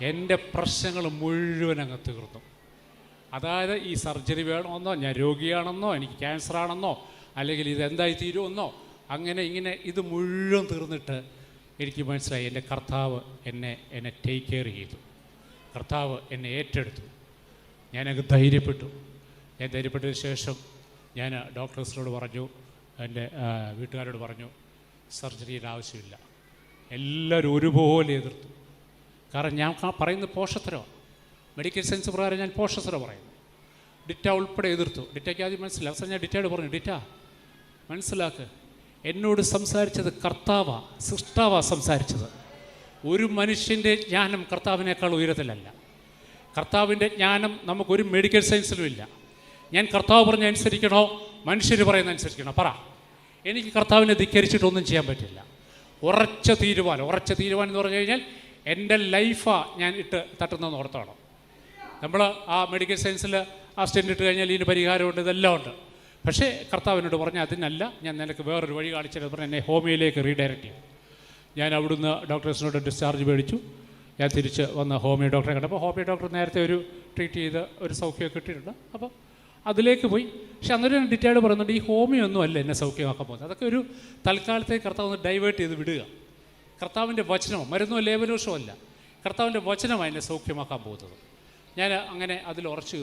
എൻ്റെ പ്രശ്നങ്ങൾ മുഴുവൻ അങ്ങ് തീർന്നു. അതായത് ഈ സർജറി വേണമെന്നോ, ഞാൻ രോഗിയാണെന്നോ, എനിക്ക് ക്യാൻസറാണെന്നോ, അല്ലെങ്കിൽ ഇതെന്തായി തീരുമെന്നോ, അങ്ങനെ ഇങ്ങനെ ഇത് മുഴുവൻ തീർന്നിട്ട് എനിക്ക് മനസ്സിലായി എൻ്റെ കർത്താവ് എന്നെ ടേക്ക് കെയർ ചെയ്തു. കർത്താവ് എന്നെ ഏറ്റെടുത്തു. ഞാനങ്ങ് ധൈര്യപ്പെട്ടു. ഞാൻ ധൈര്യപ്പെട്ടതിന് ശേഷം ഞാൻ ഡോക്ടേഴ്സിനോട് പറഞ്ഞു, എൻ്റെ വീട്ടുകാരോട് പറഞ്ഞു, സർജറിയുടെ ആവശ്യമില്ല. എല്ലാവരും ഒരുപോലെ എതിർത്തു. കാരണം ഞാൻ പറയുന്നത് പോഷത്തരമാണ്. മെഡിക്കൽ സയൻസ് പ്രകാരം ഞാൻ പോഷത്തരം പറയുന്നു. ഡിറ്റ ഉൾപ്പെടെ എതിർത്തു. ഡിറ്റയ്ക്ക് ആദ്യം മനസ്സിലായി. അവസാനം ഞാൻ ഡിറ്റയോട് പറഞ്ഞു, ഡിറ്റ മനസ്സിലാക്ക്, എന്നോട് സംസാരിച്ചത് കർത്താവാ, സൃഷ്ടാവാ സംസാരിച്ചത്. ഒരു മനുഷ്യൻ്റെ ജ്ഞാനം കർത്താവിനേക്കാൾ ഉയരത്തിലല്ല. കർത്താവിൻ്റെ ജ്ഞാനം നമുക്കൊരു മെഡിക്കൽ സയൻസിലും ഇല്ല. ഞാൻ കർത്താവ് പറഞ്ഞ അനുസരിക്കണോ മനുഷ്യർ പറയുന്ന അനുസരിക്കണോ? പറ. എനിക്ക് കർത്താവിനെ ധിക്കരിച്ചിട്ടൊന്നും ചെയ്യാൻ പറ്റില്ല. ഉറച്ച തീരുമാനം എന്ന് പറഞ്ഞു കഴിഞ്ഞാൽ എൻ്റെ ലൈഫാണ് ഞാൻ ഇട്ട് തട്ടുന്നതെന്ന് ഓർത്തോണം. നമ്മൾ ആ മെഡിക്കൽ സയൻസിൽ ആ സ്റ്റെൻറ്റ് ഇട്ട് കഴിഞ്ഞാൽ ഇതിന് പരിഹാരമുണ്ട്, ഇതെല്ലാം ഉണ്ട്. പക്ഷേ കർത്താവിനോട് പറഞ്ഞാൽ അതിനല്ല, ഞാൻ നിനക്ക് വേറൊരു വഴി കാണിച്ചത് പറഞ്ഞ് എന്നെ ഹോമിയോയിലേക്ക് റീഡയറക്റ്റ് ചെയ്തു. ഞാൻ അവിടുന്ന് ഡോക്ടേഴ്സിനോട് ഡിസ്ചാർജ് മേടിച്ചു. ഞാൻ തിരിച്ച് വന്ന് ഹോമിയോ ഡോക്ടറെ കണ്ടപ്പോൾ ഹോമിയോ ഡോക്ടർ നേരത്തെ ഒരു ട്രീറ്റ് ചെയ്ത് ഒരു സൗഖ്യമൊക്കെ കിട്ടിയിട്ടുണ്ട്. അപ്പോൾ അതിലേക്ക് പോയി. പക്ഷെ അന്നേരം ഡിറ്റൈഡ് പറയുന്നുണ്ട്, ഈ ഹോമിയോ ഒന്നും അല്ല എന്നെ സൗഖ്യമാക്കാൻ പോകുന്നത്. അതൊക്കെ ഒരു തൽക്കാലത്തേക്ക് കർത്താവ് ഒന്ന് ഡൈവേർട്ട് ചെയ്ത് വിടുക. കർത്താവിൻ്റെ വചനമോ മരുന്നോ ലേപനോഷമോ അല്ല, കർത്താവിൻ്റെ വചനമാണ് എന്നെ സൗഖ്യമാക്കാൻ പോകുന്നത്. ഞാൻ അങ്ങനെ അതിൽ ഉറച്ചു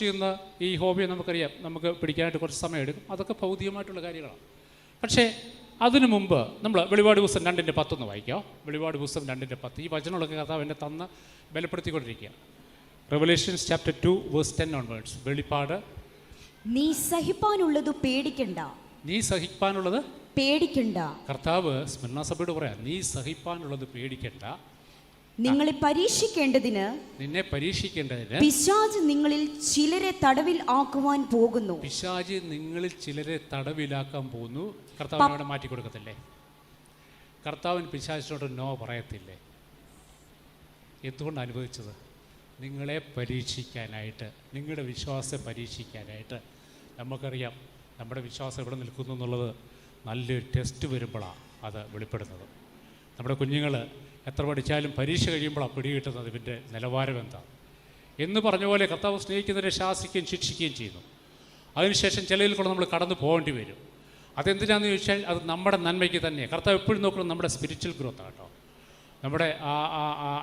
നിന്ന് ഈ ഹോമിയോ നമുക്കറിയാം, നമുക്ക് പിടിക്കാനായിട്ട് കുറച്ച് സമയം എടുക്കും. അതൊക്കെ ഭൗതികമായിട്ടുള്ള കാര്യങ്ങളാണ്. പക്ഷേ അതിനു മുമ്പ് നമ്മൾ വെളിപാട് പുസ്തകം 2:10 വായിക്കാം. വെളിപാട് പുസ്തകം 2:10 ഈ വചനങ്ങളൊക്കെ കർത്താവ് എന്നെ തന്ന് ബലപ്പെടുത്തിക്കൊണ്ടിരിക്കുക. Revelations chapter 2 verse 10 onwards. വെളിപ്പാട്, നീ സഹിപ്പാനുള്ളത് പേടിക്കണ്ട. നീ സഹിപ്പാനുള്ളത് പേടിക്കണ്ട. കർത്താവ് സ്മിർന സഭയോട് പറയാം, നീ സഹിപ്പാനുള്ളത് പേടിക്കണ്ട. നിന്നെ പരീക്ഷിക്കേണ്ടതിന് പിശാച് നിങ്ങളിൽ ചിലരെ തടവിൽ ആക്കുവാൻ പോകുന്നു. പിശാച് നിങ്ങളിൽ ചിലരെ തടവിലാക്കാൻ പോകുന്നു. കർത്താവിനോട് മാറ്റി കൊടുക്കത്തില്ലേ? കർത്താവിന് പിശാചിനോട് നോ പറയത്തില്ലേ? എന്തുകൊണ്ട് അനുഭവിച്ചത്? നിങ്ങളെ പരീക്ഷിക്കാനായിട്ട്, നിങ്ങളുടെ വിശ്വാസം പരീക്ഷിക്കാനായിട്ട്. നമുക്കറിയാം നമ്മുടെ വിശ്വാസം എവിടെ നിൽക്കുന്നു എന്നുള്ളത് നല്ലൊരു ടെസ്റ്റ് വരുമ്പോഴാണ് അത് വെളിപ്പെടുന്നത്. നമ്മുടെ കുഞ്ഞുങ്ങൾ എത്ര പഠിച്ചാലും പരീക്ഷ കഴിയുമ്പോഴാണ് പിടികിട്ടുന്നത് ഇവൻ്റെ നിലവാരം എന്താണ് എന്ന് പറഞ്ഞ പോലെ കർത്താവ് സ്നേഹിക്കുന്നതിനെ ശാസിക്കുകയും ശിക്ഷിക്കുകയും ചെയ്യുന്നു. അതിനുശേഷം ചിലയിൽ കൂടെ നമ്മൾ കടന്നു പോകേണ്ടി വരും. അതെന്തിനാണെന്ന് ചോദിച്ചാൽ അത് നമ്മുടെ നന്മയ്ക്ക് തന്നെ. കർത്താവ് എപ്പോഴും നോക്കുന്നത് നമ്മുടെ സ്പിരിച്വൽ ഗ്രോത്ത് ആട്ടോ, നമ്മുടെ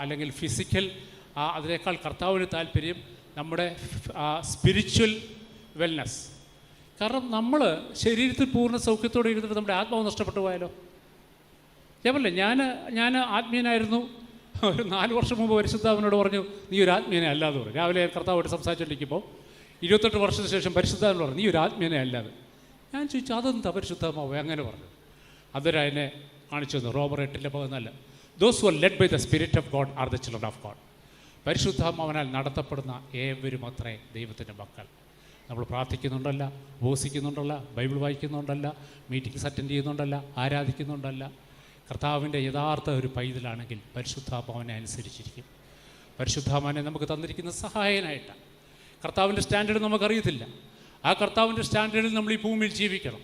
അല്ലെങ്കിൽ ഫിസിക്കൽ അതിനേക്കാൾ കർത്താവിന് താല്പര്യം നമ്മുടെ സ്പിരിച്വൽ വെൽനെസ്. കാരണം നമ്മൾ ശരീരത്തിൽ പൂർണ്ണ സൗഖ്യത്തോടെ ഇരുന്നിട്ട് നമ്മുടെ ആത്മാവ് നഷ്ടപ്പെട്ടു പോയാലോ? ഞാൻ പറഞ്ഞില്ലേ, ഞാൻ ആത്മീയനായിരുന്നു. ഒരു 4 വർഷം മുമ്പ് പരിശുദ്ധാവിനോട് പറഞ്ഞു, നീ ഒരു ആത്മീയനെ അല്ലാതെ പറഞ്ഞു. രാവിലെ കർത്താവായിട്ട് സംസാരിച്ചുകൊണ്ടിരിക്കുമ്പോൾ 28 വർഷത്തിന് ശേഷം പരിശുദ്ധാവിനോട് പറഞ്ഞു, നീ ഒരു ആത്മീയനെ അല്ലാതെ. ഞാൻ ചോദിച്ചു, അതെന്താ പരിശുദ്ധാമാവോ? അങ്ങനെ പറഞ്ഞു. അതൊരു അതിനെ കാണിച്ചു തന്നു. റോമർ 8:14. Those who are led by the spirit of God are the children of God. പരിശുദ്ധാത്മാവിനാൽ നടത്തപ്പെടുന്ന ഏവരും അത്രേ ദൈവത്തിൻ്റെ മക്കൾ. നമ്മൾ പ്രാർത്ഥിക്കുന്നുണ്ടല്ല, ഉപവസിക്കുന്നുണ്ടല്ല, ബൈബിൾ വായിക്കുന്നുണ്ടല്ല, മീറ്റിംഗ്സ് അറ്റൻഡ് ചെയ്യുന്നുണ്ടല്ല, ആരാധിക്കുന്നുണ്ടല്ല. കർത്താവിൻ്റെ യഥാർത്ഥ ഒരു പൈതലാണെങ്കിൽ പരിശുദ്ധാത്മാവിനെ അനുസരിച്ചിരിക്കും. പരിശുദ്ധാത്മാവിനെ നമുക്ക് തന്നിരിക്കുന്ന സഹായനായിട്ടാണ്. കർത്താവിൻ്റെ സ്റ്റാൻഡേർഡ് നമുക്കറിയത്തില്ല. ആ കർത്താവിൻ്റെ സ്റ്റാൻഡേർഡിൽ നമ്മൾ ഈ ഭൂമിയിൽ ജീവിക്കണം.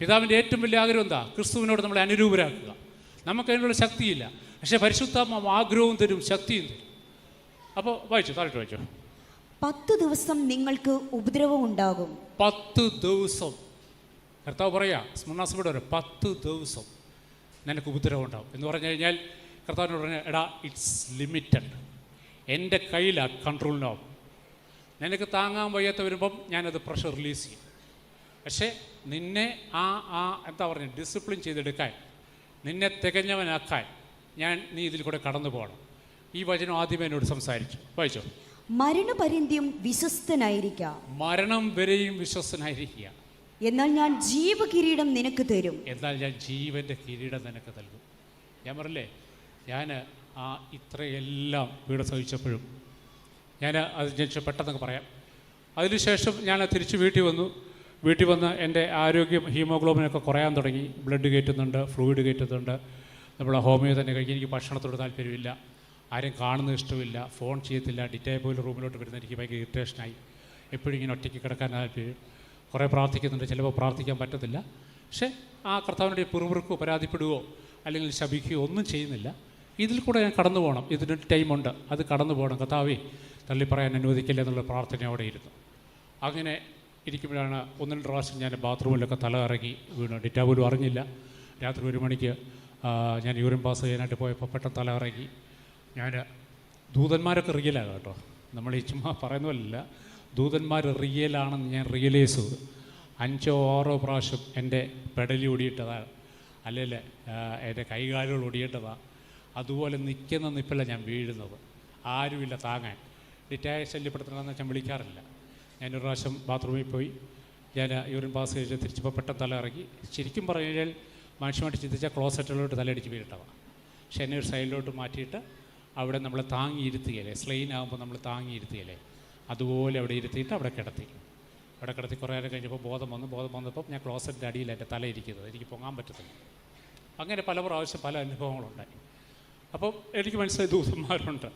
പിതാവിൻ്റെ ഏറ്റവും വലിയ ആഗ്രഹം എന്താ? ക്രിസ്തുവിനോട് നമ്മളെ അനുരൂപരാക്കുക. നമുക്കതിനുള്ള ശക്തിയില്ല, പക്ഷേ പരിശുദ്ധാത്മാവ് ആഗ്രഹവും തരും, ശക്തിയും തരും. അപ്പോൾ വായിച്ചു, താഴോട്ട് വായിച്ചു. 10 ദിവസം നിങ്ങൾക്ക് ഉപദ്രവം ഉണ്ടാകും. 10 ദിവസം കർത്താവ് പറയാ, സ്മരണാസഭയുടെ 10 ദിവസം നിനക്ക് ഉപദ്രവം ഉണ്ടാവും എന്ന് പറഞ്ഞു കഴിഞ്ഞാൽ കർത്താവിനോട് പറഞ്ഞാൽ, എടാ ഇറ്റ്സ് ലിമിറ്റഡ്, എൻ്റെ കയ്യിലാണ് കൺട്രോളിനാവും. നിനക്ക് താങ്ങാൻ വയ്യാത്ത വരുമ്പം ഞാനത് പ്രഷർ റിലീസ് ചെയ്യും. പക്ഷേ നിന്നെ എന്താ പറയുക, ഡിസിപ്ലിൻ ചെയ്തെടുക്കാൻ, നിന്നെ തികഞ്ഞവനാക്കാൻ നീ ഇതിൽ കൂടെ കടന്നു പോകണം. ഈ വചനം ആദ്യമേ എന്നോട് സംസാരിച്ചു. വായിച്ചോ. മരണപര്യന്തം വിശ്വസ്തനായിരിക്കുക. മരണം വരെയും വിശ്വസ്തനായിരിക്കുക. എന്നാൽ ഞാൻ ജീവകിരീടം നിനക്ക് തരും. എന്നാൽ ഞാൻ ജീവൻ്റെ കിരീടം നിനക്ക് നൽകും. ഞാൻ പറഞ്ഞില്ലേ, ഞാൻ ഇത്രയെല്ലാം പീഡ സഹിച്ചപ്പോഴും ഞാൻ അതിന് പെട്ടെന്നൊക്കെ പറയാം. അതിനുശേഷം ഞാൻ തിരിച്ച് വീട്ടിൽ വന്ന് എൻ്റെ ആരോഗ്യം, ഹീമോഗ്ലോബിനൊക്കെ കുറയാൻ തുടങ്ങി. ബ്ലഡ് കയറ്റുന്നുണ്ട്, ഫ്ലൂയിഡ് കയറ്റുന്നുണ്ട്. നമ്മൾ ഹോമിയോ തന്നെ കഴിക്കും. എനിക്ക് ഭക്ഷണത്തോട് താല്പര്യമില്ല, ആരും കാണുന്നത് ഇഷ്ടമില്ല, ഫോൺ ചെയ്യത്തില്ല, ഡിറ്റൈൽ പോലും റൂമിലോട്ട് വരുന്ന എനിക്ക് ഭയങ്കര ഇറിറ്റേഷനായി. എപ്പോഴും ഇങ്ങനെ ഒറ്റയ്ക്ക് കിടക്കാൻ താല്പര്യം. കുറേ പ്രാർത്ഥിക്കുന്നുണ്ട്, ചിലപ്പോൾ പ്രാർത്ഥിക്കാൻ പറ്റത്തില്ല. പക്ഷേ ആ കർത്താവിൻ്റെ പിറുപിറുക്കോ പരാതിപ്പെടുകയോ അല്ലെങ്കിൽ ശപിക്കുകയോ ഒന്നും ചെയ്യുന്നില്ല. ഇതിൽ കൂടെ ഞാൻ കടന്നു പോകണം, ഇതിനൊരു ടൈമുണ്ട്, അത് കടന്നു പോകണം. കർത്താവേ തള്ളിപ്പറയാൻ അനുവദിക്കില്ല എന്നുള്ള പ്രാർത്ഥനയോടെ ഇരുന്നു. അങ്ങനെ ഇരിക്കുമ്പോഴാണ് 1-2 പ്രാവശ്യം ഞാൻ ബാത്റൂമിലൊക്കെ തല ഇറങ്ങി വീണു. ഡിറ്റ പോലും അറിഞ്ഞില്ല. രാത്രി 1 മണിക്ക് ഞാൻ യൂറിൻ പാസ് ചെയ്യാനായിട്ട് പോയപ്പോൾ പെട്ടെന്ന് തല ഇറങ്ങി. ഞാൻ ദൂതന്മാരൊക്കെ റിയലാണ് കേട്ടോ, നമ്മൾ ഈ ചുമ്മാ പറയുന്ന പോലല്ല. ദൂതന്മാർ റിയലാണെന്ന് ഞാൻ റിയലൈസ് ചെയ്തു. 5-6 പ്രാവശ്യം എൻ്റെ പെടലി ഓടിയിട്ടതാണ്. അല്ലെങ്കിൽ എൻ്റെ കൈകാലുകൾ ഒടിയേണ്ടതാണ്. അതുപോലെ നിൽക്കുന്ന നിപ്പല്ല ഞാൻ വീഴുന്നത്. ആരുമില്ല താങ്ങാൻ. ഡിറ്റായ ശല്യപ്പെടുത്തണമെന്ന് ഞാൻ വിളിക്കാറില്ല. ഞാനൊരു പ്രാവശ്യം ബാത്റൂമിൽ പോയി, ഞാൻ യൂറിൻ പാസ് കഴിച്ച് തിരിച്ചപ്പോൾ പെട്ടെന്ന് തല ഇറങ്ങി. ശരിക്കും പറഞ്ഞു കഴിഞ്ഞാൽ മനുഷ്യമായിട്ട് ചിന്തിച്ചാൽ ക്ലോസറ്റിലോട്ട് തലയടിച്ച് വീണിട്ടതാണ്. പക്ഷെ എന്നെ ഒരു സൈഡിലോട്ട് മാറ്റിയിട്ട് അവിടെ നമ്മൾ താങ്ങിയിരുത്തുകയല്ലേ, സ്ലെയിൻ ആകുമ്പോൾ നമ്മൾ താങ്ങിയിരുത്തുകയല്ലേ, അതുപോലെ അവിടെ ഇരുത്തിയിട്ട് അവിടെ കിടത്തി. അവിടെ കിടത്തി കുറേ നേരം കഴിഞ്ഞപ്പോൾ ബോധം വന്നപ്പോൾ ഞാൻ ക്ലോസറ്റിൻ്റെ അടിയിൽ എൻ്റെ തല ഇരിക്കുന്നത്, എനിക്ക് പൊങ്ങാൻ പറ്റത്തില്ല. അങ്ങനെ പല പ്രാവശ്യം പല അനുഭവങ്ങളുണ്ടായി. അപ്പോൾ എനിക്ക് മനസ്സിലായി ദൂതന്മാരുണ്ട്.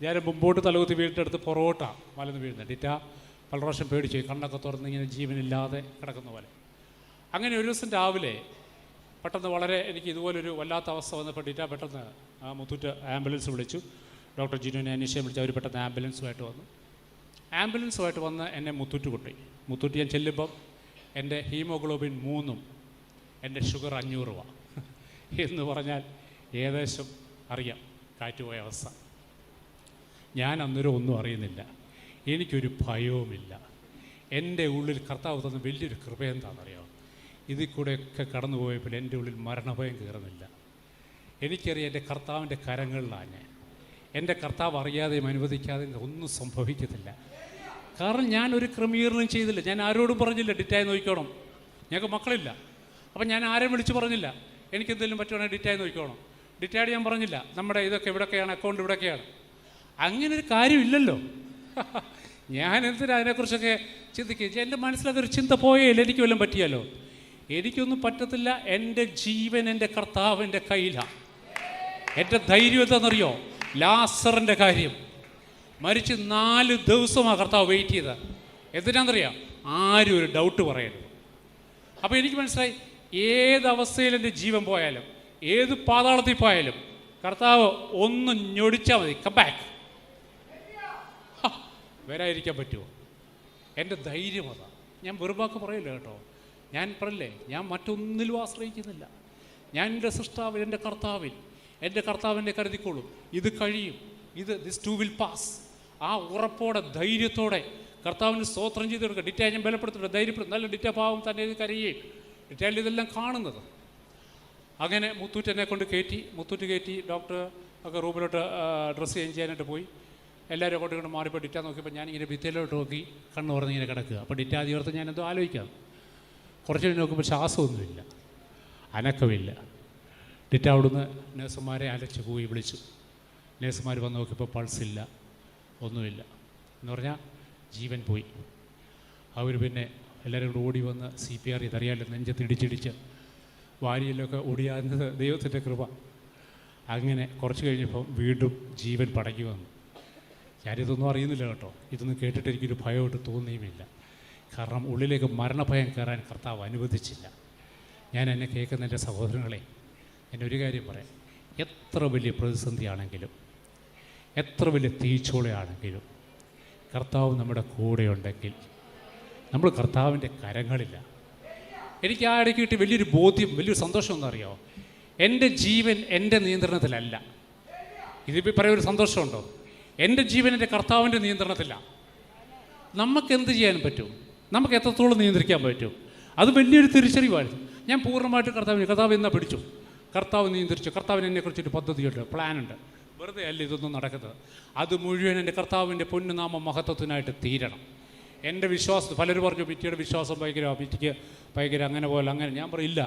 ഞാൻ മുമ്പോട്ട് തലകുത്തി വീടിൻ്റെ പുറകോട്ട മലന്ന് വീഴുന്നത്. ഡിറ്റ പല പ്രാവശ്യം പേടിച്ചു, കണ്ണൊക്കെ തുറന്ന് ഇങ്ങനെ ജീവനില്ലാതെ കിടക്കുന്ന പോലെ. അങ്ങനെ ഒരു ദിവസം രാവിലെ പെട്ടെന്ന് വളരെ എനിക്ക് ഇതുപോലൊരു വല്ലാത്ത അവസ്ഥ വന്നപ്പോൾ ഡിറ്റ പെട്ടെന്ന് മുത്തൂറ്റ് ആംബുലൻസ് വിളിച്ചു. ഡോക്ടർ ജിനുവിനെ അന്വേഷിക്കാൻ വിളിച്ചു. അവർ പെട്ടെന്ന് ആംബുലൻസുമായിട്ട് വന്ന് എന്നെ മുത്തൂറ്റ് കൊണ്ടുപോയി. മുത്തൂറ്റ് ഞാൻ ചെല്ലുമ്പം എൻ്റെ ഹീമോഗ്ലോബിൻ 3 എൻ്റെ ഷുഗർ 500 എന്ന് പറഞ്ഞാൽ ഏകദേശം അറിയാം കാറ്റുപോയ അവസ്ഥ. ഞാൻ അന്നേരം ഒന്നും അറിയുന്നില്ല, എനിക്കൊരു ഭയവുമില്ല. എൻ്റെ ഉള്ളിൽ കർത്താവ് തന്ന വലിയൊരു കൃപയെന്താണെന്നറിയാമോ? ഇതിൽ കൂടെയൊക്കെ കടന്നു പോയപ്പോൾ എൻ്റെ ഉള്ളിൽ മരണഭയം കയറുന്നില്ല. എനിക്കറിയാം എൻ്റെ കർത്താവിൻ്റെ കരങ്ങളിലാണ് ഞാൻ. എൻ്റെ കർത്താവ് അറിയാതെയും അനുവദിക്കാതെയും ഒന്നും സംഭവിക്കത്തില്ല. കാരണം ഞാനൊരു ക്രമീകരണം ചെയ്തില്ല. ഞാൻ ആരോടും പറഞ്ഞില്ല ഡിറ്റായി നോക്കിക്കോണം, ഞങ്ങൾക്ക് മക്കളില്ല. അപ്പം ഞാൻ ആരെയും വിളിച്ച് പറഞ്ഞില്ല എനിക്കെന്തെങ്കിലും പറ്റുവാണെങ്കിൽ ഡിറ്റായി നോക്കിക്കോണം. ഡിറ്റായിട്ട് ഞാൻ പറഞ്ഞില്ല നമ്മുടെ ഇതൊക്കെ ഇവിടെയൊക്കെയാണ്, അക്കൗണ്ട് ഇവിടെയൊക്കെയാണ്. അങ്ങനൊരു കാര്യമില്ലല്ലോ. ഞാൻ എന്തിനാ അതിനെക്കുറിച്ചൊക്കെ ചിന്തിക്കുക? എൻ്റെ മനസ്സിലതൊരു ചിന്ത പോയേയില്ല. എനിക്ക് വല്ലതും പറ്റിയാലോ? എനിക്കൊന്നും പറ്റത്തില്ല. എൻ്റെ ജീവൻ എൻ്റെ കർത്താവിൻ്റെ കയ്യിലാണ്. എൻ്റെ ധൈര്യം എന്താണെന്നറിയോ? ലാസറിൻ്റെ കാര്യം മരിച്ച് 4 ദിവസമാണ് കർത്താവ് വെയിറ്റ് ചെയ്തത്. എന്തിനാണെന്നറിയാം? ആരും ഒരു ഡൗട്ട് പറയരുത്. അപ്പോൾ എനിക്ക് മനസ്സിലായി, ഏതവസ്ഥയിൽ എൻ്റെ ജീവൻ പോയാലും ഏത് പാതാളത്തിൽ പോയാലും കർത്താവ് ഒന്ന് ഞൊടിച്ചാൽ മതി, കം ബാക്ക്. വരാതിരിക്കാൻ പറ്റുമോ? എൻ്റെ ധൈര്യം അതാണ്. ഞാൻ വെറുവാക്ക് പറയില്ല കേട്ടോ. ഞാൻ പറയില്ലേ, ഞാൻ മറ്റൊന്നിലും ആശ്രയിക്കുന്നില്ല. ഞാൻ എൻ്റെ സൃഷ്ടാവിൽ, എൻ്റെ കർത്താവിൻ്റെ കരുതിക്കോളും. ഇത് കഴിയും, ദിസ് ടു വിൽ പാസ്. ആ ഉറപ്പോടെ ധൈര്യത്തോടെ കർത്താവിന് സ്തോത്രം ചെയ്ത് കൊടുക്കുക. ഡിറ്റായി ഞാൻ ബലപ്പെടുത്തുന്നുണ്ട്, ധൈര്യപ്പെടുത്തും. നല്ല ഡിറ്റ പാവം തന്നെ ഇത് കരയുകയും ഡിറ്റയിൽ ഇതെല്ലാം കാണുന്നത്. അങ്ങനെ മുത്തൂറ്റ് കൊണ്ട് കയറ്റി ഡോക്ടർ ഒക്കെ റൂമിലോട്ട് ഡ്രസ്സ് ചേഞ്ച് ചെയ്യാനായിട്ട് പോയി. എല്ലാവരും അങ്ങോട്ട് കൊണ്ട് മാറിപ്പോൾ ഡിറ്റ നോക്കിയപ്പോൾ ഞാനിങ്ങനെ ഭിത്തിയിലോട്ട് നോക്കി കണ്ണ് തുറന്നിങ്ങനെ കിടക്കുക. അപ്പോൾ ഡിറ്റ ആദ്യോർത്ത് ഞാനെന്തോ ആലോചിക്കാം. കുറച്ച് കഴിഞ്ഞ് നോക്കുമ്പോൾ ശ്വാസമൊന്നുമില്ല, അനക്കമില്ല. ഡിറ്റ അവിടുന്ന് നേഴ്സുമാരെ അലച്ച് പോയി വിളിച്ചു. നേഴ്സുമാർ വന്ന് നോക്കിയപ്പോൾ പൾസില്ല, ഒന്നുമില്ല. എന്ന് പറഞ്ഞാൽ ജീവൻ പോയി. അവർ പിന്നെ എല്ലാവരും കൂടി ഓടി വന്ന് CPR ഇതറിയാമല്ലോ, നെഞ്ചത്തിടിച്ചിടിച്ച് വാരിയിലൊക്കെ ഓടിയാകുന്നത് ദൈവത്തിൻ്റെ കൃപ. അങ്ങനെ കുറച്ച് കഴിഞ്ഞപ്പോൾ വീണ്ടും ജീവൻ പടങ്ങി വന്നു. ഞാനിതൊന്നും അറിയുന്നില്ല കേട്ടോ. ഇതൊന്നും കേട്ടിട്ട് എനിക്കൊരു ഭയമായിട്ട് തോന്നിയുമില്ല. കാരണം ഉള്ളിലേക്ക് മരണഭയം കയറാൻ കർത്താവ് അനുവദിച്ചില്ല. ഞാൻ എന്നെ കേൾക്കുന്ന എൻ്റെ സഹോദരങ്ങളെ, എന്നൊരു കാര്യം പറയാം. എത്ര വലിയ പ്രതിസന്ധിയാണെങ്കിലും, എത്ര വലിയ തീച്ചോളയാണെങ്കിലും കർത്താവ് നമ്മുടെ കൂടെയുണ്ടെങ്കിൽ നമ്മൾ കർത്താവിൻ്റെ കരങ്ങളില്ല. എനിക്ക് ആ ഇടയ്ക്ക് കിട്ടിയ വലിയൊരു ബോധ്യം, വലിയൊരു സന്തോഷം എന്നറിയാമോ? എൻ്റെ ജീവൻ എൻ്റെ നിയന്ത്രണത്തിലല്ല. ഇതിപ്പോൾ പറയാൻ ഒരു സന്തോഷമുണ്ടോ? എൻ്റെ ജീവൻ എൻ്റെ കർത്താവിൻ്റെ നിയന്ത്രണത്തിലാണ്. നമുക്കെന്ത് ചെയ്യാൻ പറ്റും? നമുക്ക് എത്രത്തോളം നിയന്ത്രിക്കാൻ പറ്റും? അത് വലിയൊരു തിരിച്ചറിവായിരുന്നു. ഞാൻ പൂർണ്ണമായിട്ട് കർത്താവ് എന്നാ പിടിച്ചു. കർത്താവ് നിയന്ത്രിച്ചു. കർത്താവിന് എന്നെക്കുറിച്ചൊരു പദ്ധതിയുണ്ട്, പ്ലാനുണ്ട്. വെറുതെ അല്ല ഇതൊന്നും നടക്കുന്നത്. അത് മുഴുവൻ എൻ്റെ കർത്താവിൻ്റെ പൊന്നുനാമ മഹത്വത്തിനായിട്ട് തീരണം. എൻ്റെ വിശ്വാസം, പലരും പറഞ്ഞു മിറ്റിയുടെ വിശ്വാസം മിറ്റിക്ക് ഭയങ്കര അങ്ങനെ പോലെ അങ്ങനെ. ഞാൻ പറയില്ല,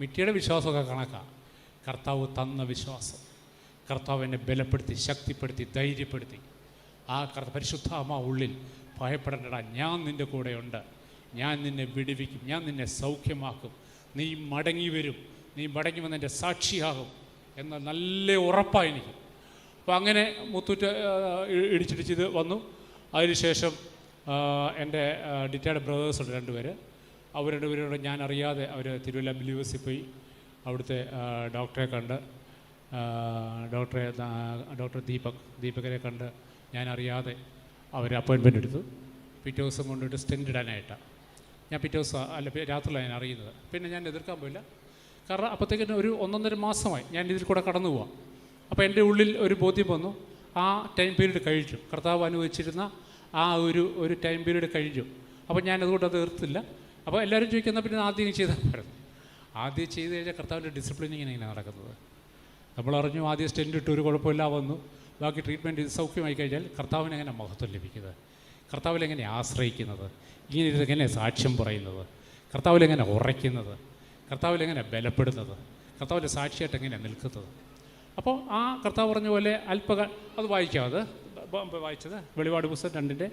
മിറ്റിയുടെ വിശ്വാസമൊക്കെ കണക്കാണ്. കർത്താവ് തന്ന വിശ്വാസം, കർത്താവ് എന്നെ ബലപ്പെടുത്തി, ശക്തിപ്പെടുത്തി, ധൈര്യപ്പെടുത്തി. ആ പരിശുദ്ധാത്മാ ഉള്ളിൽ ഭയപ്പെടേണ്ടടാ, ഞാൻ നിൻ്റെ കൂടെയുണ്ട്, ഞാൻ നിന്നെ വിടുവിക്കും, ഞാൻ നിന്നെ സൗഖ്യമാക്കും, നീ മടങ്ങി വരും, നീ മടങ്ങി വന്ന് എൻ്റെ സാക്ഷിയാകും എന്ന നല്ല ഉറപ്പാണ് എനിക്ക്. അപ്പോൾ അങ്ങനെ മുത്തൂറ്റ് ഇടിച്ചിടിച്ചിത് വന്നു. അതിനുശേഷം എൻ്റെ ഡിറ്റയുടെ ബ്രദേഴ്സുണ്ട് 2 പേര്. അവർ 2 പേരോട് ഞാൻ അറിയാതെ അവർ തിരുവല്ല ബിലീവേഴ്സിൽ പോയി അവിടുത്തെ ഡോക്ടറെ കണ്ട്, ഡോക്ടർ ദീപകരെ കണ്ട് ഞാൻ അറിയാതെ അവർ അപ്പോയിൻമെൻ്റ് എടുത്തു. പിറ്റേ ദിവസം കൊണ്ടുപോയിട്ട് സ്റ്റെൻറ്റ് ഇടാനായിട്ടാണ്. ഞാൻ പിറ്റേ ദിവസം രാത്രിയിലാണ് ഞാൻ അറിയുന്നത്. പിന്നെ ഞാൻ എതിർക്കാൻ പോയില്ല. കാരണം അപ്പോഴത്തേക്കിന് ഒരു 1.5 മാസമായി ഞാൻ ഇതിൽ കൂടെ കടന്നു പോവാം. അപ്പോൾ എൻ്റെ ഉള്ളിൽ ഒരു ബോധ്യം വന്നു, ആ ടൈം പീരീഡ് കഴിഞ്ഞു. കർത്താവ് അനുവദിച്ചിരുന്ന ആ ഒരു ടൈം പീരീഡ് കഴിഞ്ഞു. അപ്പോൾ ഞാൻ അതുകൊണ്ട് അത് എതിർത്തില്ല. അപ്പോൾ എല്ലാവരും ചോദിക്കുന്ന പിന്നെ ആദ്യം ചെയ്താൽ പോരുന്നു. ആദ്യം ചെയ്ത് കഴിഞ്ഞാൽ കർത്താവിൻ്റെ ഡിസിപ്ലിനിങ് ഇങ്ങനെ നടക്കുന്നത്. നമ്മളറിഞ്ഞു ആദ്യം സ്റ്റെൻറ്റ് ഇട്ട് ഒരു കുഴപ്പമില്ല വന്നു, ബാക്കി ട്രീറ്റ്മെൻറ്റ് ഇത് സൗഖ്യമായി കഴിഞ്ഞാൽ കർത്താവിന് എങ്ങനെ മഹത്വം ലഭിക്കുന്നത്, കർത്താവിലെങ്ങനെ ആശ്രയിക്കുന്നത്, ഇങ്ങനെ ഇതെങ്ങനെ സാക്ഷ്യം പറയുന്നത്, കർത്താവിലെങ്ങനെ ഉറയ്ക്കുന്നത്, കർത്താവിലെങ്ങനെ ബലപ്പെടുന്നത്, കർത്താവിൻ്റെ സാക്ഷിയായിട്ട് എങ്ങനെ നിൽക്കുന്നത്. അപ്പോൾ ആ കർത്താവ് പറഞ്ഞ പോലെ അത് വായിക്കാം. അത് വായിച്ചത് വെളിപാട് പുസ്തകം 2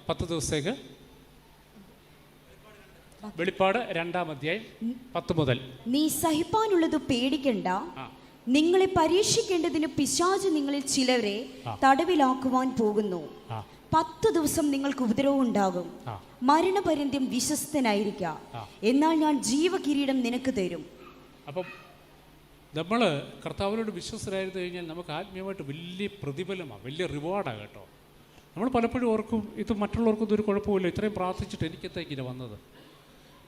10 ദിവസത്തേക്ക് വെളിപ്പാട് 2-ാം അധ്യായം 10 മുതൽ. നീ സഹിപ്പാനുള്ളത് പേടിക്കണ്ട, നിങ്ങളെ പരീക്ഷിക്കേണ്ടതിന് പിശാച് നിങ്ങളിൽ ചിലരെ തടവിലാക്കുവാൻ പോകുന്നു. 10 ദിവസം നിങ്ങൾക്ക് ഉപദ്രവം ഉണ്ടാകും. മരണപര്യന്തം വിശ്വസ്തനായിരിക്കാം, എന്നാൽ ഞാൻ ജീവകിരീടം നിനക്ക് തരും. അപ്പം നമ്മൾ കർത്താവിനോട് വിശ്വസ്തരായിരുന്നു കഴിഞ്ഞാൽ നമുക്ക് ആത്മീയമായിട്ട് വലിയ പ്രതിഫലമാണ്, വലിയ റിവാർഡാണ് കേട്ടോ. നമ്മൾ പലപ്പോഴും ഓർക്കും ഇത് മറ്റുള്ളവർക്കും ഇതൊരു കുഴപ്പമില്ല, ഇത്രയും പ്രാർത്ഥിച്ചിട്ട് എനിക്കെത്താ ഇങ്ങനെ വന്നത്.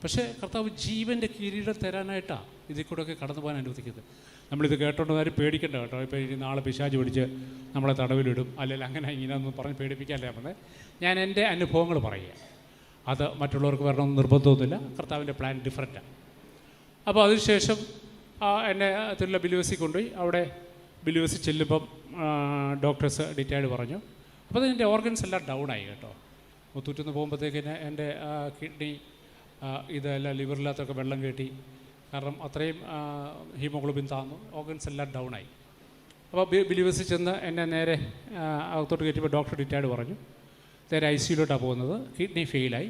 പക്ഷേ കർത്താവ് ജീവൻ്റെ കിരീടം തരാനായിട്ടാണ് ഇതിൽ കൂടെയൊക്കെ കടന്നു പോകാൻ അനുവദിക്കുന്നത്. നമ്മളിത് കേട്ടോണ്ട് ആരും പേടിക്കേണ്ട കേട്ടോ. ഇപ്പോൾ ഇനി നാളെ പിശാച് പിടിച്ച് നമ്മളെ തടവിലിടും, അല്ലെങ്കിൽ അങ്ങനെ ഇങ്ങനെയൊന്നും പറഞ്ഞ് പേടിപ്പിക്കാനല്ലേ പറഞ്ഞത്. ഞാൻ എൻ്റെ അനുഭവങ്ങൾ പറയുക, അത് മറ്റുള്ളവർക്ക് വരണമെന്ന് നിർബന്ധമൊന്നുമില്ല. കർത്താവിൻ്റെ പ്ലാൻ ഡിഫറൻറ്റാണ്. അപ്പോൾ അതിനുശേഷം എന്നെ തിരുവല്ല ബിലിവേഴ്സിൽ കൊണ്ടുപോയി. അവിടെ ബിലിവേഴ്സിൽ ചെല്ലുമ്പം ഡോക്ടേഴ്സ് ഡീറ്റെയിൽഡ് പറഞ്ഞു. അപ്പോൾ അതിൻ്റെ ഓർഗൻസ് എല്ലാം ഡൗൺ ആയി കേട്ടോ. മുത്തൂറ്റിന്ന് പോകുമ്പോഴത്തേക്കിന് എൻ്റെ കിഡ്നി ഇതെല്ലാം ലിവറിനകത്തൊക്കെ വെള്ളം കയറ്റി, കാരണം അത്രയും ഹീമോഗ്ലോബിൻ താന്നു, ഓർഗൻസ് എല്ലാം ഡൗൺ ആയി. അപ്പോൾ ബിലിവേഴ്സിൽ ചെന്ന് എന്നെ നേരെ അകത്തോട്ട് കയറ്റിയപ്പോൾ ഡോക്ടർ ഡീറ്റെയിൽഡ് പറഞ്ഞു നേരെ ICUയിലോട്ടാണ് പോകുന്നത്, കിഡ്നി ഫെയിലായി,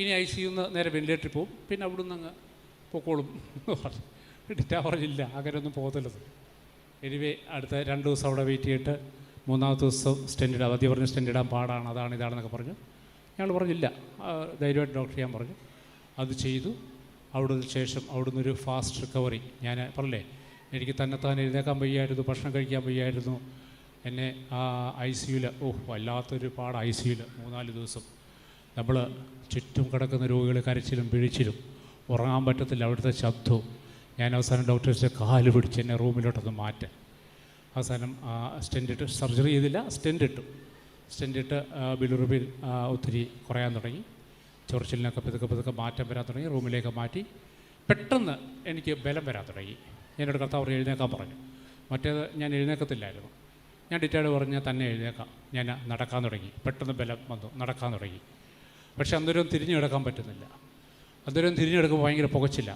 ഇനി ICUന്ന് നേരെ വെന്റിലേറ്ററിൽ പോകും, പിന്നെ അവിടുന്ന് അങ്ങ് പൊക്കോളും പറഞ്ഞു. ഡിറ്റാ പറഞ്ഞില്ല, അങ്ങനെയൊന്നും പോകത്തില്ലത്. എനിവേ അടുത്ത 2 ദിവസം അവിടെ വെയിറ്റ് ചെയ്തിട്ട് 3-ാമത്തെ ദിവസം സ്റ്റെൻറ്റ് ഇടാം. ആദ്യം പറഞ്ഞ് സ്റ്റെൻറ്റ് ഇടാൻ പാടാണ്, അതാണ് ഇതാണെന്നൊക്കെ പറഞ്ഞു. ഞങ്ങൾ പറഞ്ഞില്ല, ധൈര്യമായിട്ട് ഡോക്ടർ ചെയ്യാൻ പറഞ്ഞു. അത് ചെയ്തു. അവിടുന്ന് ശേഷം അവിടുന്ന് ഒരു ഫാസ്റ്റ് റിക്കവറി. ഞാൻ പറഞ്ഞില്ലേ, എനിക്ക് തന്നെത്താൻ എഴുന്നേക്കാൻ വയ്യായിരുന്നു, ഭക്ഷണം കഴിക്കാൻ വയ്യായിരുന്നു. എന്നെ ICUയിൽ വല്ലാത്തൊരു പാട് ICUയിൽ 3-4 ദിവസം നമ്മൾ ചുറ്റും കിടക്കുന്ന രോഗികൾ കരച്ചിലും പിഴിച്ചിലും, ഉറങ്ങാൻ പറ്റത്തില്ല, അവിടുത്തെ ശബ്ദവും. ഞാൻ അവസാനം ഡോക്ടേഴ്സിൻ്റെ കാല് പിടിച്ച് എന്നെ റൂമിലോട്ടൊന്ന് മാറ്റാൻ. അവസാനം സ്റ്റെൻറ്റ് ഇട്ട്, സർജറി ചെയ്തില്ല, സ്റ്റെൻറ്റ് ഇട്ടു. സ്റ്റെൻറ്റ് ഇട്ട് ബിലിറുബിൻ ഒത്തിരി കുറയാൻ തുടങ്ങി, ചൊറിച്ചിലിനൊക്കെ പതുക്കെ മാറ്റം വരാൻ തുടങ്ങി. റൂമിലേക്ക് മാറ്റി. പെട്ടെന്ന് എനിക്ക് ബലം വരാൻ തുടങ്ങി. എന്നോട് കർത്താവ് എഴുന്നേക്കാൻ പറഞ്ഞു. മറ്റേത് ഞാൻ എഴുന്നേക്കത്തില്ലായിരുന്നു. ഞാൻ ഡീറ്റെയിൽഡ് പറഞ്ഞാൽ തന്നെ എഴുന്നേക്കാം. ഞാൻ നടക്കാൻ തുടങ്ങി. പെട്ടെന്ന് ബലം വന്നു, നടക്കാൻ തുടങ്ങി. പക്ഷെ അന്നേരം തിരിഞ്ഞു കിടക്കാൻ പറ്റുന്നില്ല. അന്നേരം തിരിഞ്ഞു കിടക്കുമ്പോൾ ഭയങ്കര പുകച്ചില്ല.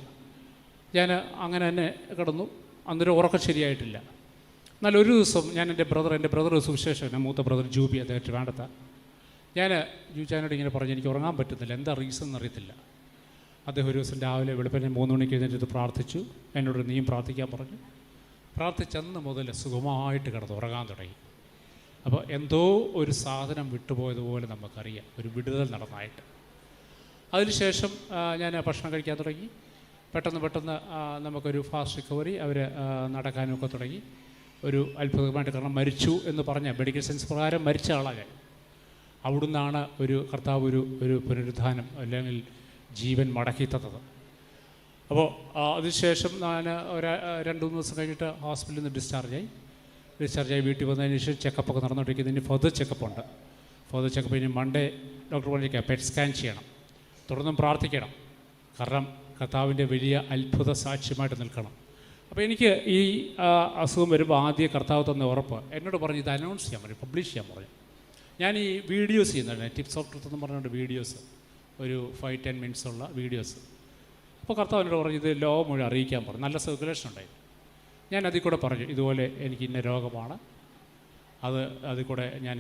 ഞാൻ അങ്ങനെ തന്നെ കിടന്നു. അന്നേരം ഉറക്കം ശരിയായിട്ടില്ല. എന്നാൽ ഒരു ദിവസം ഞാൻ എൻ്റെ ബ്രദർ സുവിശേഷൻ, മൂത്ത ബ്രദർ ജൂബി, അദ്ദേഹത്തെ വേണ്ടത്ത, ഞാൻ ജൂച്ചാനോട് ഇങ്ങനെ പറഞ്ഞു എനിക്ക് ഉറങ്ങാൻ പറ്റുന്നില്ല, എന്താ റീസൺ എന്നറിയത്തില്ല. അദ്ദേഹം ഒരു ദിവസം രാവിലെ വെളുപ്പിനെ 3 മണിക്ക് എഴുന്നേറ്റ് പ്രാർത്ഥിച്ചു. എന്നോട് നീയും പ്രാർത്ഥിക്കാൻ പറഞ്ഞു. പ്രാർത്ഥിച്ചന്ന് മുതൽ സുഖമായിട്ട് കിടന്ന് ഉറങ്ങാൻ തുടങ്ങി. അപ്പോൾ എന്തോ ഒരു സാധനം വിട്ടുപോയതുപോലെ നമുക്കറിയാം, ഒരു വിടുതൽ നടന്നായിട്ട്. അതിനുശേഷം ഞാൻ ഭക്ഷണം കഴിക്കാൻ തുടങ്ങി. പെട്ടെന്ന് നമുക്കൊരു ഫാസ്റ്റ് റിക്കവറി. അവർ നടക്കാനൊക്കെ തുടങ്ങി. ഒരു അത്ഭുതമായിട്ട്, കാരണം മരിച്ചു എന്ന് പറഞ്ഞ മെഡിക്കൽ സയൻസ് പ്രകാരം മരിച്ച ആളാണ് ഞാൻ. അവിടുന്നാണ് ഒരു കർത്താവ് ഒരു പുനരുദ്ധാനം അല്ലെങ്കിൽ ജീവൻ മടക്കി തന്നത്. അപ്പോൾ അതിനുശേഷം ഞാൻ 2-3 ദിവസം കഴിഞ്ഞിട്ട് ഹോസ്പിറ്റലിൽ നിന്ന് ഡിസ്ചാർജായി വീട്ടിൽ വന്നതിന് ശേഷം ചെക്കപ്പൊക്കെ നടന്നുകൊണ്ടിരിക്കുന്നത്. ഇനി ഫർദർ ചെക്കപ്പുണ്ട്. ഫർദർ ചെക്കപ്പ് ഇനി മൺഡേ ഡോക്ടർ പറഞ്ഞിരിക്കുക പെറ്റ് സ്കാൻ ചെയ്യണം, തുടർന്നും പ്രാർത്ഥിക്കണം, കാരണം കർത്താവിൻ്റെ വലിയ അത്ഭുത സാക്ഷ്യമായിട്ട് നിൽക്കണം. അപ്പോൾ എനിക്ക് ഈ അസുഖം വരുമ്പോൾ ആദ്യം കർത്താവ് തന്ന ഉറപ്പ് എന്നോട് പറഞ്ഞ് ഇത് അനൗൺസ് ചെയ്യാൻ പറഞ്ഞു, പബ്ലിഷ് ചെയ്യാൻ പറഞ്ഞു. ഞാൻ ഈ വീഡിയോസ് ചെയ്യുന്നുണ്ട്, ടിപ്സ് ഓഫ് ട്രൂത്ത് എന്ന് പറഞ്ഞുകൊണ്ട് വീഡിയോസ്, ഒരു 5-10 മിനിറ്റ്സ് ഉള്ള വീഡിയോസ്. അപ്പോൾ കർത്താവ് എന്നോട് പറഞ്ഞു ഇത് ലോകം മുഴുവൻ അറിയിക്കാൻ പറഞ്ഞു. നല്ല സർക്കുലേഷൻ ഉണ്ടായിരുന്നു. ഞാൻ അതിൽ കൂടെ പറഞ്ഞു ഇതുപോലെ എനിക്ക് ഇന്ന രോഗമാണ്, അതിൽ കൂടെ ഞാൻ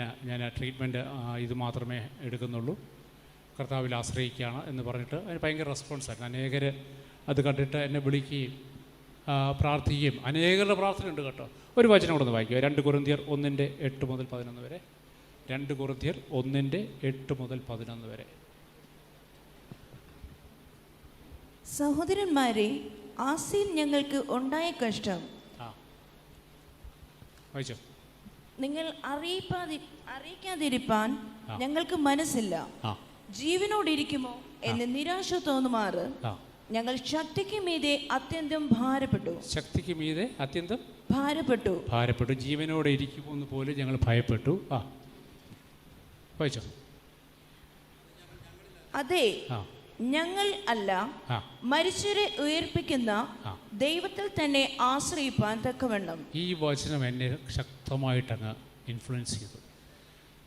ട്രീറ്റ്മെൻറ്റ് ഇത് മാത്രമേ എടുക്കുന്നുള്ളൂ, കർത്താവിൽ ആശ്രയിക്കുകയാണ് എന്ന് പറഞ്ഞിട്ട് അതിന് ഭയങ്കര റെസ്പോൺസായിരുന്നു. അനേകർ അത് കണ്ടിട്ട് എന്നെ വിളിക്കുകയും പ്രാർത്ഥിക്കുകയും, അനേകരുടെ പ്രാർത്ഥന ഉണ്ട് കേട്ടോ. ഒരു വചനം കൂടെ ഒന്ന് വായിക്കുക. 2 കൊരിന്ത്യർ 1:8 മുതൽ 11 വരെ. 2 കൊരിന്ത്യർ 1:8 മുതൽ 11 വരെ. സഹോദരന്മാരെ, ആസിയിൽ ഞങ്ങൾക്ക് ഉണ്ടായ കഷ്ടം വായിച്ചോ. നിങ്ങൾ അറിയിക്കാതിരിപ്പാൻ ഞങ്ങൾക്ക് മനസ്സില്ല. ജീവനോടിരിക്കുമോ എന്ന് നിരാശ തോന്നുമാറ് ഞങ്ങൾ ശക്തിക്ക് മീതെ അത്യന്തം ഭാരപ്പെട്ടു. ജീവനോടെ ഇരിക്കുമെന്ന് പോലും ഞങ്ങൾ ഭയപ്പെട്ടു. വായിച്ചോ. അതെ, ഞങ്ങൾ അല്ല, ആ മരിച്ചവരെ ഉയർപ്പിക്കുന്ന ദൈവത്തിൽ തന്നെ ആശ്രയിപ്പാൻ തക്കവണ്ണം. ഈ വചനം എന്നെ ശക്തമായിട്ടങ്ങ് ഇൻഫ്ലുവൻസ് ചെയ്തു.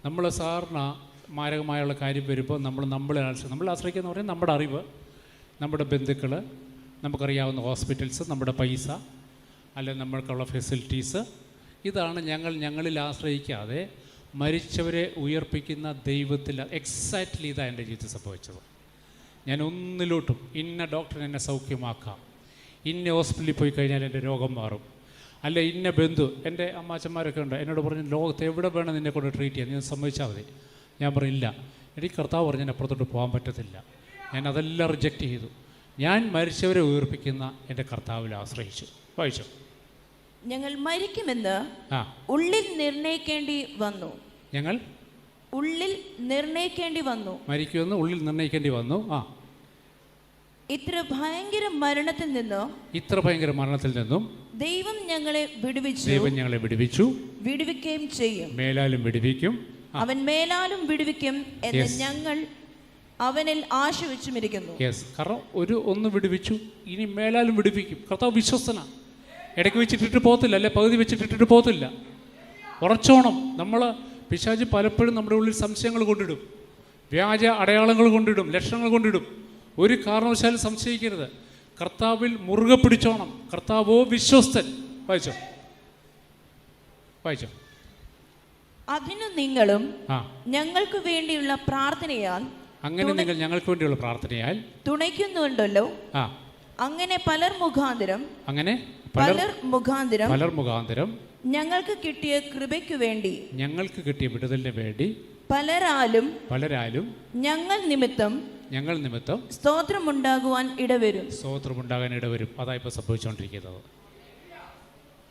നമ്മൾ സാറിന് മാരകമായുള്ള കാര്യം വരുമ്പോൾ നമ്മളെ ആശ്രയിക്കുക പറഞ്ഞാൽ നമ്മുടെ അറിവ്, നമ്മുടെ ബന്ധുക്കൾ, നമുക്കറിയാവുന്ന ഹോസ്പിറ്റൽസ്, നമ്മുടെ പൈസ, അല്ലെങ്കിൽ നമ്മൾക്കുള്ള ഫെസിലിറ്റീസ്, ഇതാണ് ഞങ്ങളിൽ ആശ്രയിക്കാതെ മരിച്ചവരെ ഉയർപ്പിക്കുന്ന ദൈവത്തിൽ. എക്സാക്റ്റ്ലി ഇതാണ് എൻ്റെ ജീവിതത്തിൽ സംഭവിച്ചത്. ഞാൻ ഒന്നിലോട്ടും ഇന്ന ഡോക്ടറിന് എന്നെ സൗഖ്യമാക്കാം, ഇന്ന ഹോസ്പിറ്റലിൽ പോയി കഴിഞ്ഞാൽ എൻ്റെ രോഗം മാറും, അല്ല ഇന്ന ബന്ധു, എൻ്റെ അമ്മാച്ചന്മാരൊക്കെ ഉണ്ട്, എന്നോട് പറഞ്ഞു ലോകത്ത് എവിടെ വേണം നിന്നെ കൊണ്ട് ട്രീറ്റ് ചെയ്യാൻ, നീ സമ്മതിച്ചാൽ മതി. ഞാൻ പറയില്ല, എനിക്ക് കർത്താവ് പറഞ്ഞ് ഞാൻ അപ്പുറത്തോട്ട് പോകാൻ പറ്റത്തില്ല. ഞാൻ അതെല്ലാം റിജക്റ്റ് ചെയ്തു. ഞാൻ മരിച്ചവരെ ഉയർപ്പിക്കുന്ന എൻ്റെ കർത്താവിൽ ആശ്രയിച്ചു. വായിച്ചു. ഞങ്ങൾ മരിക്കുമെന്ന് ഉള്ളിൽ നിർണയിക്കേണ്ടി വന്നു. ഞങ്ങൾ ഉള്ളിൽ നിർണയിക്കേണ്ടി വന്നു. മരിക്കുമെന്ന് ഉള്ളിൽ നിർണയിക്കേണ്ടി വന്നു. ഇത്ര ഭയങ്കര മരണത്തിൽ നിന്നും ദൈവം ഞങ്ങളെ വിടുവിച്ചു, വിടുവിക്കുകയും ചെയ്യും. മേലാലും വിടുവിക്കും. അവൻ മേലാലും വിടുവിക്കും എന്ന് ഞങ്ങൾ അവനിൽ ആശ വെച്ചുമിരിക്കുന്നു. കാരണം ഒന്ന് വിടുവിച്ചു, ഇനി മേലാലും വിടുവിക്കും. കർത്താവ് വിശ്വസ്തനാണ്. ഇടയ്ക്ക് വെച്ചിട്ടിട്ട് പോകത്തില്ല, അല്ലെ പകുതി വെച്ചിട്ടിട്ട് പോകത്തില്ല. ഉറച്ചോണം. പിശാച് പലപ്പോഴും നമ്മുടെ ഉള്ളിൽ സംശയങ്ങൾ കൊണ്ടിടും, വ്യാജ അടയാളങ്ങൾ കൊണ്ടിടും, ലക്ഷണങ്ങൾ കൊണ്ടിടും. ഒരു കാരണവശാലും സംശയിക്കരുത്. കർത്താവിൽ മുറുകെ പിടിച്ചോണം. കർത്താവോ വിശ്വസ്തൻ. വായിച്ചോ. അതിനു നിങ്ങളും ഞങ്ങൾക്ക് വേണ്ടിയുള്ള പ്രാർത്ഥനയാൽ, അങ്ങനെ നിങ്ങൾ ഞങ്ങൾക്ക് വേണ്ടിയുള്ള പ്രാർത്ഥനയാൽ തുണയ്ക്കുന്നുണ്ടല്ലോ. അങ്ങനെ പലർ മുഖാന്തരം ഞങ്ങൾക്ക് കിട്ടിയ കൃപയ്ക്കു വേണ്ടി, ഞങ്ങൾക്ക് കിട്ടിയ വിടുതലിന് വേണ്ടി പലരാലും ഞങ്ങൾ നിമിത്തം സ്തോത്രമുണ്ടാകാൻ ഇടവരും. അതാ ഇപ്പോൾ സംഭവിച്ചുകൊണ്ടിരിക്കുന്നത്.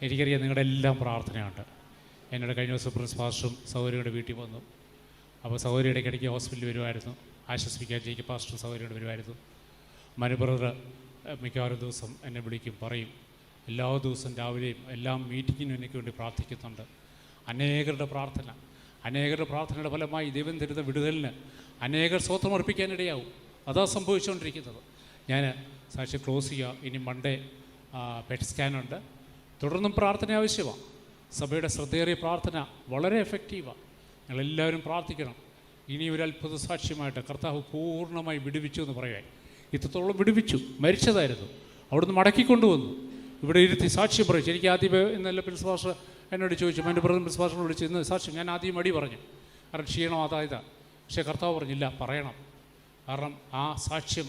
എനിക്കറിയാം നിങ്ങളുടെ എല്ലാം പ്രാർത്ഥനയുണ്ട്. എന്നോട് കഴിഞ്ഞ ദിവസം പ്രിൻസ് പാസ്റ്ററും സഹോദരിയുടെ വീട്ടിൽ വന്നു. അപ്പോൾ സഹോദരി ഇടയ്ക്കിടയ്ക്ക് ഹോസ്പിറ്റലിൽ വരുമായിരുന്നു. ആശ്വസിപ്പിക്കാൻ ജയിക്ക് പാസ്റ്ററും സഹോദരിയോട് വരുമായിരുന്നു. മനു ബ്രദർ മിക്കവാറും ദിവസം എന്നെ വിളിക്കും, പറയും എല്ലാ ദിവസവും രാവിലെയും എല്ലാം മീറ്റിങ്ങിനും എനിക്ക് വേണ്ടി പ്രാർത്ഥിക്കുന്നുണ്ട്. അനേകരുടെ പ്രാർത്ഥനയുടെ ഫലമായി ദൈവം തരുന്ന വിടുതലിന് അനേകർ സ്വത്രം അർപ്പിക്കാനിടയാവും. അതാ സംഭവിച്ചുകൊണ്ടിരിക്കുന്നത്. ഞാൻ സാക്ഷി ക്ലോസ് ചെയ്യുക. ഇനി മൺഡേ പെറ്റ് സ്കാനുണ്ട്. തുടർന്നും പ്രാർത്ഥന ആവശ്യമാണ്. സഭയുടെ ശ്രദ്ധേറിയ പ്രാർത്ഥന വളരെ എഫക്റ്റീവാണ്. ഞങ്ങളെല്ലാവരും പ്രാർത്ഥിക്കണം. ഇനി ഒരു അത്ഭുത സാക്ഷ്യമായിട്ട് കർത്താവ് പൂർണ്ണമായി വിടുവിച്ചു എന്ന് പറയാൻ. ഇത്രത്തോളം വിടുവിച്ചു. മരിച്ചതായിരുന്നു, അവിടുന്ന് മടക്കിക്കൊണ്ടുവന്നു, ഇവിടെ ഇരുത്തി സാക്ഷ്യം പറയിച്ചു. എനിക്ക് ആദ്യം ഇന്നലെ പ്രിൻസ് പാസ്റ്റർ എന്നോട് ചോദിച്ചു, എൻ്റെ ബ്രദർ പ്രിൻസ് പാസ്റ്ററിനോട് വിളിച്ചു ഇന്ന് സാക്ഷ്യം. ഞാൻ ആദ്യം മടി പറഞ്ഞു, കാരണം ക്ഷീണം അതായതാ. പക്ഷേ കർത്താവ് പറഞ്ഞില്ല, പറയണം. കാരണം ആ സാക്ഷ്യം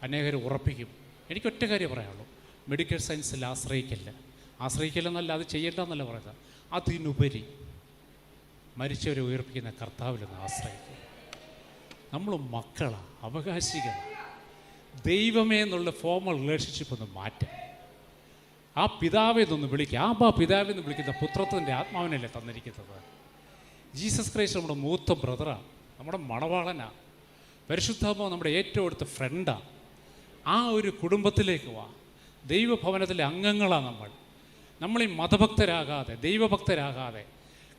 അനേകരെ ഉറപ്പിക്കും. എനിക്കൊറ്റ കാര്യം പറയാനുള്ളൂ, മെഡിക്കൽ സയൻസിൽ ആശ്രയിക്കില്ലെന്നല്ല, അത് ചെയ്യേണ്ടെന്നല്ല പറയുന്നത്. അതിനുപരി മരിച്ചവരെ ഉയർപ്പിക്കുന്ന കർത്താവിലൊന്ന് ആശ്രയിക്കും. നമ്മൾ മക്കളാണ്, അവകാശികളാണ്. ദൈവമേ എന്നുള്ള ഫോമൽ റിലേഷൻഷിപ്പ് ഒന്ന് മാറ്റുക. ആ പിതാവെ എന്നൊന്ന് വിളിക്കുക. പിതാവെ എന്ന് വിളിക്കുന്ന പുത്രത്തിൻ്റെ ആത്മാവിനല്ലേ തന്നിരിക്കുന്നത്. ജീസസ് ക്രൈസ്റ്റ് നമ്മുടെ മൂത്ത ബ്രദറാണ്, നമ്മുടെ മണവാളനാണ്. പരിശുദ്ധാത്മാവ് നമ്മുടെ ഏറ്റവും അടുത്ത ഫ്രണ്ടാണ്. ആ ഒരു കുടുംബത്തിലേക്ക് വാ. ദൈവഭവനത്തിലെ അംഗങ്ങളാണ് നമ്മളീ മതഭക്തരാകാതെ, ദൈവഭക്തരാകാതെ.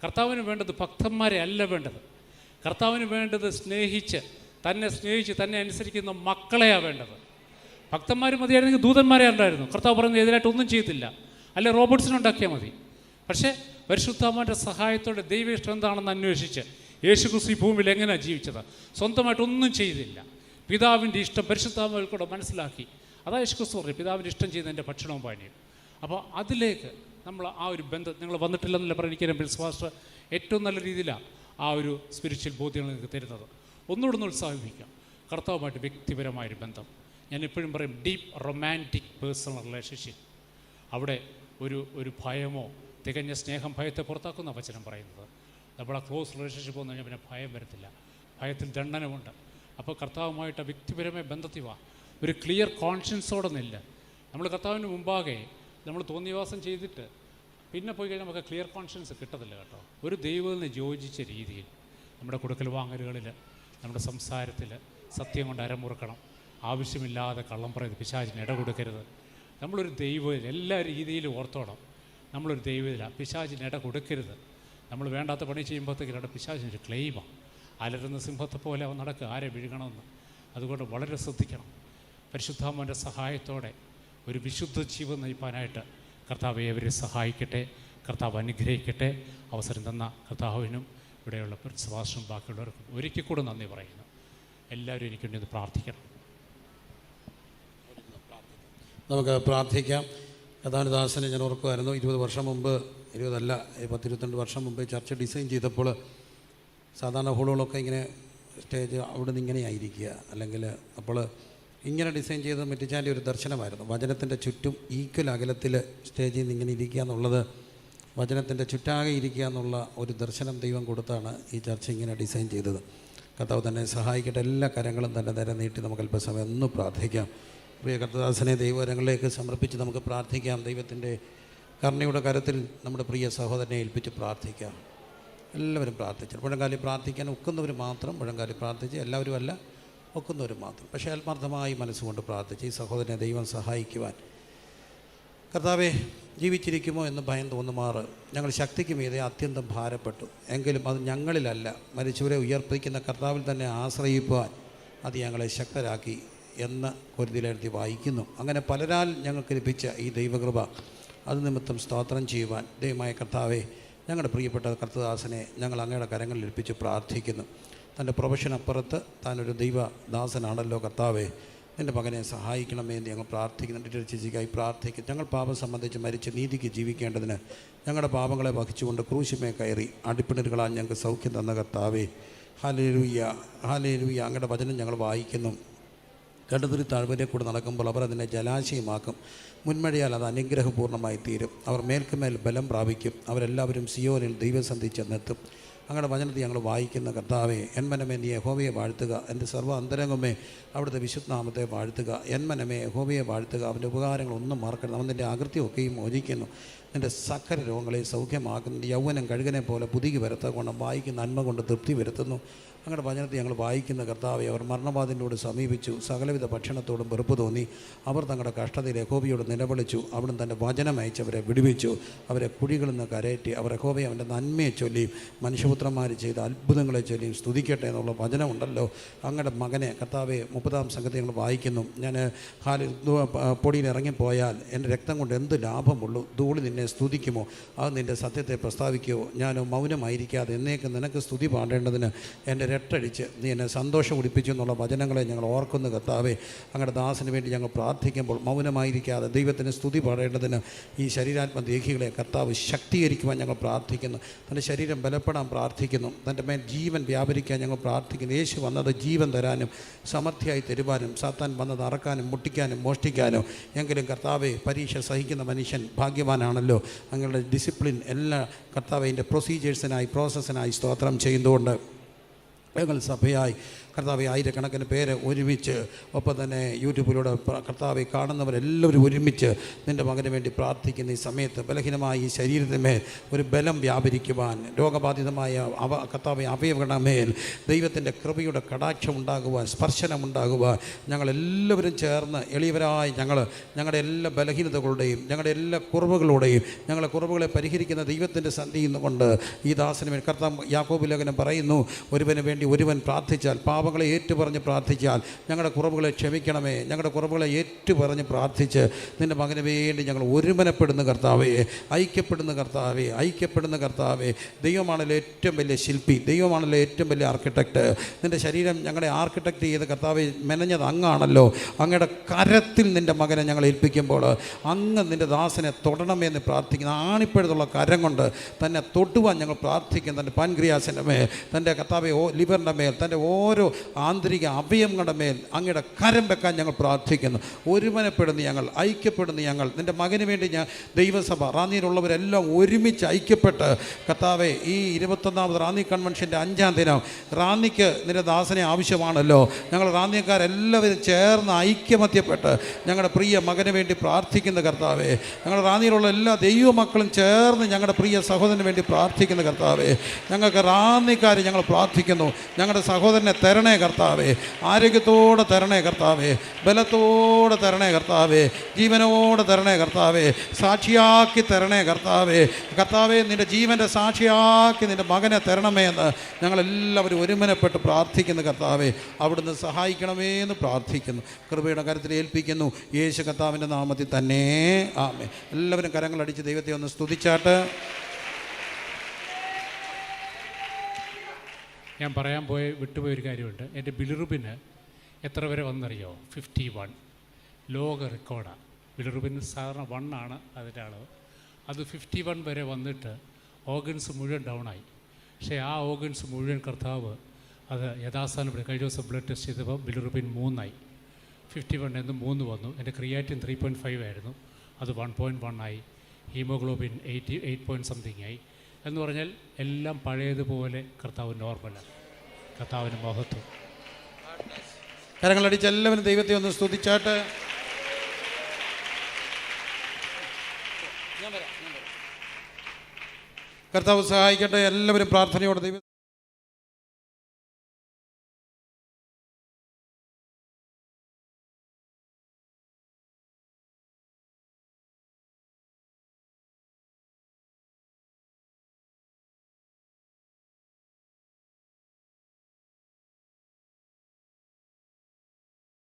കർത്താവിന് വേണ്ടത് ഭക്തന്മാരെ അല്ല വേണ്ടത്. കർത്താവിന് വേണ്ടത് തന്നെ അനുസരിക്കുന്ന മക്കളെയാണ് വേണ്ടത്. ഭക്തന്മാർ മതിയായിരുന്നെങ്കിൽ ദൂതന്മാരെ ഉണ്ടായിരുന്നു. കർത്താവ് പറയുന്നത് എതിരായിട്ട് ഒന്നും ചെയ്തില്ല, അല്ലെ റോബോട്ട്സിനുണ്ടാക്കിയാൽ മതി. പക്ഷേ പരിശുദ്ധാത്മാവിൻ്റെ സഹായത്തോടെ ദൈവ ഇഷ്ടം എന്താണെന്ന് അന്വേഷിച്ച് യേശുക്രിസ്തു ഈ ഭൂമിയിൽ എങ്ങനെയാണ് ജീവിച്ചത്? സ്വന്തമായിട്ടൊന്നും ചെയ്തില്ല. പിതാവിൻ്റെ ഇഷ്ടം പരിശുദ്ധാത്മാവിൽ കൂടെ മനസ്സിലാക്കി. അതാ യേശുക്രിസ്തു പറഞ്ഞു, പിതാവിൻ്റെ ഇഷ്ടം ചെയ്യുന്ന എൻ്റെ ഭക്ഷണവും പാനീയം. അപ്പോൾ അതിലേക്ക് നമ്മൾ ആ ഒരു ബന്ധം, നിങ്ങൾ വന്നിട്ടില്ലെന്നല്ല പറഞ്ഞിരിക്കാൻ പ്രിൻസ് പാസ്റ്റർ ഏറ്റവും നല്ല രീതിയിലാണ് ആ ഒരു സ്പിരിച്വൽ ബോധ്യങ്ങൾ നിങ്ങൾക്ക് തരുന്നത്. ഒന്നുകൂടെ ഒന്ന് ഉത്സാഹിപ്പിക്കാം. കർത്താവുമായിട്ട് വ്യക്തിപരമായൊരു ബന്ധം. ഞാൻ എപ്പോഴും പറയും, ഡീപ്പ് റൊമാൻറ്റിക് പേഴ്സണൽ റിലേഷൻഷിപ്പ്. അവിടെ ഒരു ഭയമോ, തികഞ്ഞ സ്നേഹം ഭയത്തെ പുറത്താക്കുന്ന വചനം പറയുന്നത്. നമ്മളെ ക്ലോസ് റിലേഷൻഷിപ്പ് വന്നു കഴിഞ്ഞാൽ പിന്നെ ഭയം വരത്തില്ല, ഭയത്തിൽ ദണ്ഡനമുണ്ട്. അപ്പോൾ കർത്താവുമായിട്ട് വ്യക്തിപരമായ ബന്ധത്തിൽ വാ. ഒരു ക്ലിയർ കോൺഷ്യൻസോടെ നില്ല. നമ്മൾ കർത്താവിന് മുമ്പാകെ നമ്മൾ തോന്നിവാസം ചെയ്തിട്ട് പിന്നെ പോയി കഴിഞ്ഞാൽ നമുക്ക് ക്ലിയർ കോൺഷ്യൻസ് കിട്ടത്തില്ല കേട്ടോ. ഒരു ദൈവത്തിന് യോജിച്ച രീതിയിൽ നമ്മുടെ കൊടുക്കൽ വാങ്ങലുകളിൽ, നമ്മുടെ സംസാരത്തിൽ സത്യം കൊണ്ട് അരമുറുക്കണം. ആവശ്യമില്ലാതെ കള്ളം പറയുന്നത്, പിശാചിന് ഇട കൊടുക്കരുത്. നമ്മളൊരു ദൈവത്തിൽ എല്ലാ രീതിയിലും ഓർത്തോണം. നമ്മളൊരു ദൈവത്തിലാണ്, പിശാചിന് ഇട കൊടുക്കരുത്. നമ്മൾ വേണ്ടാത്ത പണി ചെയ്യുമ്പോഴത്തേക്കിടെ പിശാചിനൊരു ക്ലെയിമാണ്. അലരുന്ന സിംഹത്തെ പോലെ അവൻ നടക്കുക, ആരെ വിഴുങ്ങണമെന്ന്. അതുകൊണ്ട് വളരെ ശ്രദ്ധിക്കണം. പരിശുദ്ധാത്മാവിൻ്റെ സഹായത്തോടെ ഒരു വിശുദ്ധ ജീവൻ നയിപ്പാനായിട്ട് കർത്താവ് ഏവരെ സഹായിക്കട്ടെ. കർത്താവ് അനുഗ്രഹിക്കട്ടെ. അവസരം തന്ന കർത്താവിനും ഇവിടെയുള്ള പ്രഭാഷണം ബാക്കിയുള്ളവർക്കും ഒരിക്കൽ കൂടെ നന്ദി പറയുന്നു. എല്ലാവരും എനിക്ക് വേണ്ടി ഒന്ന് പ്രാർത്ഥിക്കണം. നമുക്ക് പ്രാർത്ഥിക്കാം. കഥാനുദാസനെ ഞാൻ ഓർക്കുമായിരുന്നു. 20 വർഷം മുമ്പ്, 10-22 വർഷം മുമ്പ് ചർച്ച ഡിസൈൻ ചെയ്തപ്പോൾ സാധാരണ ഹോളുകളൊക്കെ ഇങ്ങനെ സ്റ്റേജ് അവിടെ നിന്ന് ഇങ്ങനെ ആയിരിക്കുക, അല്ലെങ്കിൽ അപ്പോൾ ഇങ്ങനെ ഡിസൈൻ ചെയ്ത് മെറ്റിച്ചാൻ്റെ ഒരു ദർശനമായിരുന്നു. വചനത്തിൻ്റെ ചുറ്റും ഈക്വൽ അകലത്തിൽ സ്റ്റേജിൽ നിന്ന് ഇങ്ങനെ ഇരിക്കുക എന്നുള്ളത്, വചനത്തിൻ്റെ ചുറ്റാകെ ഇരിക്കുക എന്നുള്ള ഒരു ദർശനം ദൈവം കൊടുത്താണ് ഈ ചർച്ച ഇങ്ങനെ ഡിസൈൻ ചെയ്തത്. കർത്താവ് തന്നെ സഹായിക്കട്ടെ. എല്ലാ കരങ്ങളും തന്നെ നേരെ നീട്ടി നമുക്ക് അല്പസമയം ഒന്ന് പ്രാർത്ഥിക്കാം. പ്രിയ കർത്തദാസനെ ദൈവകരങ്ങളിലേക്ക് സമർപ്പിച്ച് നമുക്ക് പ്രാർത്ഥിക്കാം. ദൈവത്തിൻ്റെ കരുണയുടെ കരത്തിൽ നമ്മുടെ പ്രിയ സഹോദരനെ ഏൽപ്പിച്ച് പ്രാർത്ഥിക്കാം. എല്ലാവരും പ്രാർത്ഥിച്ചു. മുഴങ്കാലി പ്രാർത്ഥിക്കാൻ ഒക്കുന്നവർ മാത്രം മുഴങ്കാലി പ്രാർത്ഥിച്ച്, എല്ലാവരും അല്ല, ഒക്കുന്നവർ മാത്രം. പക്ഷേ ആത്മാർത്ഥമായി മനസ്സുകൊണ്ട് പ്രാർത്ഥിച്ച് ഈ സഹോദരനെ ദൈവം സഹായിക്കുവാൻ. കർത്താവെ, ജീവിച്ചിരിക്കുമോ എന്ന് ഭയം തോന്നുമാറ് ഞങ്ങൾ ശക്തിക്ക് മീതെ അത്യന്തം ഭാരപ്പെട്ടു. എങ്കിലും അത് ഞങ്ങളിലല്ല, മരിച്ചവരെ ഉയർപ്പിക്കുന്ന കർത്താവിൽ തന്നെ ആശ്രയിക്കുവാൻ അത് ഞങ്ങളെ ശക്തരാക്കി എന്ന് കൊരിന്ത്യരെഴുതി വായിക്കുന്നു. അങ്ങനെ പലരാൽ ഞങ്ങൾക്ക് ലഭിച്ച ഈ ദൈവകൃപ അത് നിമിത്തം സ്തോത്രം ചെയ്യുവാൻ ദൈവമായ കർത്താവെ, ഞങ്ങളുടെ പ്രിയപ്പെട്ട കർത്തദാസനെ ഞങ്ങൾ അങ്ങയുടെ കരങ്ങളിൽ ഏൽപ്പിച്ച് പ്രാർത്ഥിക്കുന്നു. തൻ്റെ പ്രൊഫഷനപ്പുറത്ത് താനൊരു ദൈവദാസനാണല്ലോ കർത്താവെ. നിൻ്റെ മകനെ സഹായിക്കണമേ എന്ന് ഞങ്ങൾ പ്രാർത്ഥിക്കുന്നു. ചേച്ചിക്കായി പ്രാർത്ഥിക്കുന്നു. ഞങ്ങൾ പാപം സംബന്ധിച്ച് മരിച്ച് നീതിക്ക് ജീവിക്കേണ്ടതിന് ഞങ്ങളുടെ പാപങ്ങളെ വഹിച്ചുകൊണ്ട് ക്രൂശിമേ കയറി അടിപ്പിണരുകളാൽ ഞങ്ങൾക്ക് സൗഖ്യം തന്ന കർത്താവേ, ഹല്ലേലൂയ, ഹല്ലേലൂയ. അങ്ങയുടെ വചനം ഞങ്ങൾ വായിക്കുന്നു. കടുതിരി താഴ്വരെ കൂടെ നടക്കുമ്പോൾ അവർ അതിനെ ജലാശയമാക്കും. മുൻമഴയാൽ അത് അനുഗ്രഹപൂർണ്ണമായി തീരും. അവർ മേൽക്കുമേൽ ബലം പ്രാപിക്കും. അവരെല്ലാവരും സിയോനിൽ ദൈവസന്ധി ചെന്നെത്തും. അങ്ങയുടെ വചനത്തിൽ ഞങ്ങൾ വായിക്കുന്ന കർത്താവേ, എന്മനമേ നീ യഹോവയെ വാഴ്ത്തുക. എൻ്റെ സർവ്വ അന്തരംഗമേ അവിടുത്തെ വിശുദ്ധനാമത്തെ വാഴ്ത്തുക. എന്മനമേ യഹോവയെ വാഴ്ത്തുക. അവൻ്റെ ഉപകാരങ്ങളൊന്നും മറക്കരുത്. അവൻ നിൻ്റെ അകൃത്യമൊക്കെയും മോചിക്കുന്നു. നിൻ്റെ സകല രോഗങ്ങളെ സൗഖ്യമാക്കുന്നു. യൗവനം കഴുകനെ പോലെ പുതുകി വരുത്തക്കണം. വായിക്കുന്ന നന്മ കൊണ്ട് തൃപ്തി വരുത്തുന്നു. അങ്ങയുടെ വചനത്തിൽ ഞങ്ങൾ വായിക്കുന്ന കർത്താവെ, അവർ മരണവാദിനോട് സമീപിച്ചു. സകലവിധ ഭക്ഷണത്തോടും വെറുപ്പ് തോന്നി. അവർ തങ്ങളുടെ കഷ്ടതയിൽ യഹോവയോട് നിലവിളിച്ചു. അവിടുന്ന് തൻ്റെ വചനം അയച്ചവരെ വിടുവിച്ചു. അവരെ കുഴികളിൽ നിന്ന് കരയറ്റി. അവർ യഹോവയെ അവൻ്റെ നന്മയെ ചൊല്ലിയും മനുഷ്യപുത്രന്മാർ ചെയ്ത അത്ഭുതങ്ങളെ ചൊല്ലിയും സ്തുതിക്കട്ടെ എന്നുള്ള വചനമുണ്ടല്ലോ. അങ്ങയുടെ മകനെ കർത്താവെ, 30-ാം സംഘത്തിൽ ഞങ്ങൾ വായിക്കുന്നു. ഞാൻ പൊടിയിൽ ഇറങ്ങിപ്പോയാൽ എൻ്റെ രക്തം കൊണ്ട് എന്ത് ലാഭമുള്ളൂ? ധൂളി നിന്നെ സ്തുതിക്കുമോ? അത് നിൻ്റെ സത്യത്തെ പ്രസ്താവിക്കുമോ? ഞാൻ മൗനമായിരിക്കാതെ എന്നേക്ക് നിനക്ക് സ്തുതി പാടേണ്ടതിന് എൻ്റെ രട്ടടിച്ച് നീ എന്നെ സന്തോഷം ഉടിപ്പിച്ചു എന്നുള്ള വചനങ്ങളെ ഞങ്ങൾ ഓർക്കുന്നു കർത്താവേ. അങ്ങയുടെ ദാസന് വേണ്ടി ഞങ്ങൾ പ്രാർത്ഥിക്കുമ്പോൾ മൗനമായിരിക്കാതെ ദൈവത്തിന് സ്തുതി പാടേണ്ടതിന് ഈ ശരീരാത്മദേഹികളെ കർത്താവ് ശക്തീകരിക്കുവാൻ ഞങ്ങൾ പ്രാർത്ഥിക്കുന്നു. തൻ്റെ ശരീരം ബലപ്പെടാൻ പ്രാർത്ഥിക്കുന്നു. തൻ്റെ മേൽ ജീവൻ വ്യാപരിക്കാൻ ഞങ്ങൾ പ്രാർത്ഥിക്കുന്നു. യേശു വന്നത് ജീവൻ തരാനും സമൃദ്ധിയായി തരുവാനും, സാത്താൻ വന്നത് അറക്കാനും മുട്ടിക്കാനും മോഷ്ടിക്കാനും. എങ്കിലും കർത്താവെ, പരീക്ഷ സഹിക്കുന്ന മനുഷ്യൻ ഭാഗ്യവാനാണല്ലോ. അങ്ങയുടെ ഡിസിപ്ലിൻ എല്ലാ കർത്താവെ എൻ്റെ പ്രൊസീജിയേഴ്സിനായി, പ്രോസസ്സിനായി സ്തോത്രം ചെയ്യുന്നതുകൊണ്ട് ഞങ്ങൾ സഭയായി കർത്താവെ ആയിരക്കണക്കിന് പേര് ഒരുമിച്ച്, ഒപ്പം തന്നെ യൂട്യൂബിലൂടെ കർത്താവെ കാണുന്നവരെല്ലാവരും ഒരുമിച്ച് നിൻ്റെ മകന് വേണ്ടി പ്രാർത്ഥിക്കുന്ന ഈ സമയത്ത് ബലഹീനമായ ഈ ശരീരത്തിന്മേൽ ഒരു ബലം വ്യാപരിക്കുവാൻ, രോഗബാധിതമായ കർത്താവെ അവയവങ്ങളുടെമേൽ ദൈവത്തിൻ്റെ കൃപയുടെ കടാക്ഷം ഉണ്ടാകുവാൻ, സ്പർശനം ഉണ്ടാകുവാൻ ഞങ്ങളെല്ലാവരും ചേർന്ന് എളിയവരായി ഞങ്ങളുടെ എല്ലാ ബലഹീനതകളുടെയും ഞങ്ങളുടെ എല്ലാ കുറവുകളുടെയും ഞങ്ങളുടെ കുറവുകളെ പരിഹരിക്കുന്ന ദൈവത്തിൻ്റെ സന്നിധിയിൽ നിന്നുകൊണ്ട് ഈ ദാസന് വേണ്ടി കർത്താവ് യാക്കോബ് ലേഖനം പറയുന്നു, ഒരുവന് വേണ്ടി ഒരുവൻ പ്രാർത്ഥിച്ചാൽ, പാപങ്ങളെ ഏറ്റുപറഞ്ഞ് പ്രാർത്ഥിച്ചാൽ ഞങ്ങളുടെ കുറവുകളെ ക്ഷമിക്കണമേ. ഞങ്ങളുടെ കുറവുകളെ ഏറ്റുപറഞ്ഞ് പ്രാർത്ഥിച്ച് നിൻ്റെ മകന് വേണ്ടി ഞങ്ങൾ ഒരുമനപ്പെടുന്ന കർത്താവേ, ഐക്യപ്പെടുന്ന കർത്താവേ, ഐക്യപ്പെടുന്ന കർത്താവേ. ദൈവമാണല്ലോ ഏറ്റവും വലിയ ശില്പി, ദൈവമാണല്ലോ ഏറ്റവും വലിയ ആർക്കിടെക്റ്റ്. നിൻ്റെ ശരീരം ഞങ്ങളെ ആർക്കിടെക്റ്റ് ചെയ്ത കർത്താവെ മെനഞ്ഞത് അങ്ങാണല്ലോ. അങ്ങയുടെ കരത്തിൽ നിൻ്റെ മകനെ ഞങ്ങൾ ഏൽപ്പിക്കുമ്പോൾ അങ്ങ് നിൻ്റെ ദാസനെ തൊടണമെന്ന് പ്രാർത്ഥിക്കുന്ന ആണിപ്പഴുതുള്ള കരം കൊണ്ട് തന്നെ തൊട്ടുവാൻ ഞങ്ങൾ പ്രാർത്ഥിക്കുന്നു. തൻ്റെ പാൻക്രിയാസിൻ്റെ മേൽ, തൻ്റെ കർത്താവെ ലിവറിൻ്റെ മേൽ, തൻ്റെ ഓരോ ആന്തരിക അവയവങ്ങളുടെ മേൽ അങ്ങയുടെ കരം വെക്കാൻ ഞങ്ങൾ പ്രാർത്ഥിക്കുന്നു. ഒരുമനപ്പെടുന്ന ഞങ്ങൾ, ഐക്യപ്പെടുന്ന ഞങ്ങൾ, നിൻ്റെ മകന് വേണ്ടി ദൈവസഭ റാന്നിയിലുള്ളവരെല്ലാം ഒരുമിച്ച് ഐക്യപ്പെട്ട് കർത്താവെ, ഈ 21ാമത് റാന്നി കൺവെൻഷൻ്റെ 5-ാം ദിനം റാന്നിക്ക് നിൻ്റെ ദാസനെ ആവശ്യമാണല്ലോ. ഞങ്ങൾ റാന്നിക്കാരെല്ലാവരും ചേർന്ന് ഐക്യമത്യപ്പെട്ട് ഞങ്ങളുടെ പ്രിയ മകന് വേണ്ടി പ്രാർത്ഥിക്കുന്ന കർത്താവെ, ഞങ്ങൾ റാന്നിയിലുള്ള എല്ലാ ദൈവമക്കളും ചേർന്ന് ഞങ്ങളുടെ പ്രിയ സഹോദരന് വേണ്ടി പ്രാർത്ഥിക്കുന്ന കർത്താവെ, ഞങ്ങൾക്ക് റാന്നിക്കാർ ഞങ്ങൾ പ്രാർത്ഥിക്കുന്നു. ഞങ്ങളുടെ സഹോദരനെ തരണേ കർത്താവേ, ആരോഗ്യത്തോടെ തരണേ കർത്താവേ, ബലത്തോടെ തരണേ കർത്താവേ, ജീവനോടെ തരണേ കർത്താവേ, സാക്ഷിയാക്കി തരണേ കർത്താവേ. കർത്താവേ, നിൻ്റെ ജീവൻ്റെ സാക്ഷിയാക്കി നിൻ്റെ മകനെ തരണമേ എന്ന് ഞങ്ങളെല്ലാവരും ഒരുമനപ്പെട്ട് പ്രാർത്ഥിക്കുന്നു കർത്താവേ. അവിടുന്ന് സഹായിക്കണമേ എന്ന് പ്രാർത്ഥിക്കുന്നു. കൃപയുടെ കരത്തിൽ ഏൽപ്പിക്കുന്നു യേശു കർത്താവിൻ്റെ നാമത്തിൽ തന്നെ. ആമേൻ. എല്ലാവരും കരങ്ങളടിച്ച് ദൈവത്തെ ഒന്ന് സ്തുതിച്ചാട്ട്. ഞാൻ പറയാൻ വിട്ടുപോയൊരു കാര്യമുണ്ട്. എൻ്റെ ബിലിറുബിന് എത്ര വരെ വന്നറിയോ? 51 ലോക റെക്കോർഡാണ്. ബിലിറുബിന് സാധാരണ 1 ആണ് അതിൻ്റെ അളവ്. അത് 51 വരെ വന്നിട്ട് ഓർഗൻസ് മുഴുവൻ ഡൗണായി. പക്ഷേ ആ ഓർഗൻസ് മുഴുവൻ കർത്താവ് അത് യഥാസ്ഥാനം കഴിഞ്ഞ ദിവസം ബ്ലഡ് ടെസ്റ്റ് ചെയ്തപ്പോൾ ബിലിറുബിൻ 3 ആയി. 51 എന്ന് 3 വന്നു. എൻ്റെ ക്രിയാറ്റിൻ 3.5 ആയിരുന്നു, അത് 1.1 ആയി. ഹീമോഗ്ലോബിൻ 8 പോയിൻറ്റ് സംതിങ് ആയി. എന്ന് പറഞ്ഞാൽ എല്ലാം പഴയതുപോലെ കർത്താവ് നോർമലാണ്. കർത്താവിന് മഹത്വം. കരങ്ങളടിച്ച് എല്ലാവരും ദൈവത്തെ ഒന്ന് സ്തുതിച്ചാട്ട്. കർത്താവ് സഹായിക്കട്ടെ. എല്ലാവരും പ്രാർത്ഥനയോടെ ദൈവം